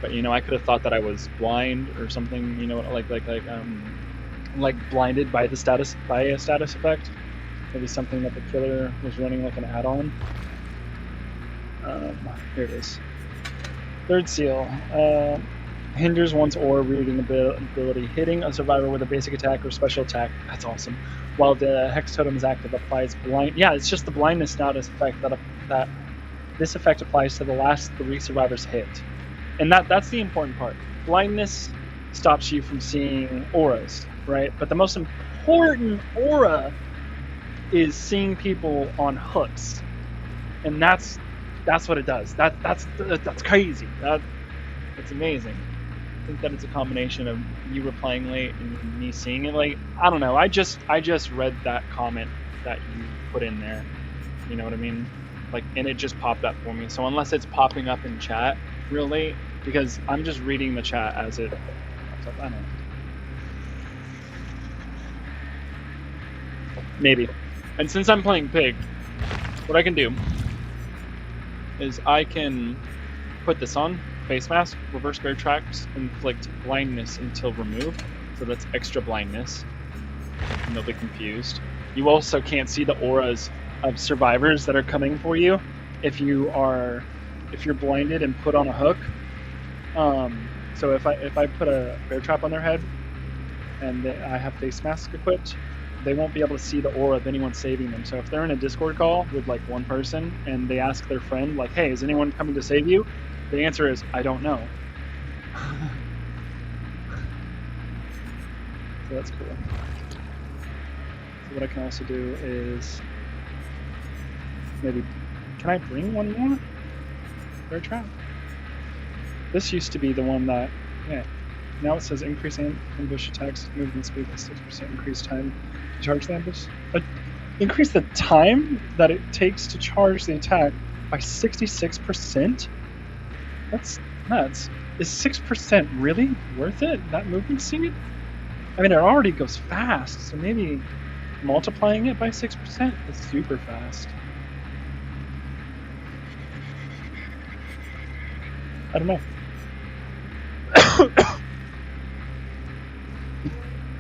but I could have thought that I was blind or something. Like blinded by a status effect. Maybe something that the killer was running like an add-on. Here it is. Third seal. Hinders one's aura reading ability. Hitting a survivor with a basic attack or special attack. That's awesome. While the hex totem is active, applies blind. Yeah, it's just the blindness status effect that this effect applies to the last 3 survivors hit. And that's the important part. Blindness stops you from seeing auras, right? But the most important aura is seeing people on hooks, and that's what it does. That's crazy. It's amazing. I think that it's a combination of you replying late and me seeing it late. I don't know. I just read that comment that you put in there. You know what I mean? Like, and it just popped up for me. So unless it's popping up in chat real late, because I'm just reading the chat as it pops up. I don't know. Maybe. And since I'm playing Pig, what I can do is I can put this on, face mask, reverse bear tracks, inflict blindness until removed. So that's extra blindness. And they'll be confused. You also can't see the auras of survivors that are coming for you if you're blinded and put on a hook. So if I put a bear trap on their head and I have face mask equipped, they won't be able to see the aura of anyone saving them. So if they're in a Discord call with like one person and they ask their friend like, hey, is anyone coming to save you? The answer is, I don't know. So that's cool. So what I can also do is maybe, can I bring one more bear trap? This used to be the one that, yeah. Now it says increase ambush attacks, movement speed, 6% increased time to charge the ambush. Increase the time that it takes to charge the attack by 66%? That's nuts. Is 6% really worth it, that movement speed? I mean, it already goes fast, so maybe multiplying it by 6% is super fast. I don't know.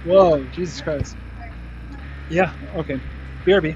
Whoa, Jesus Christ. Yeah, okay. BRB.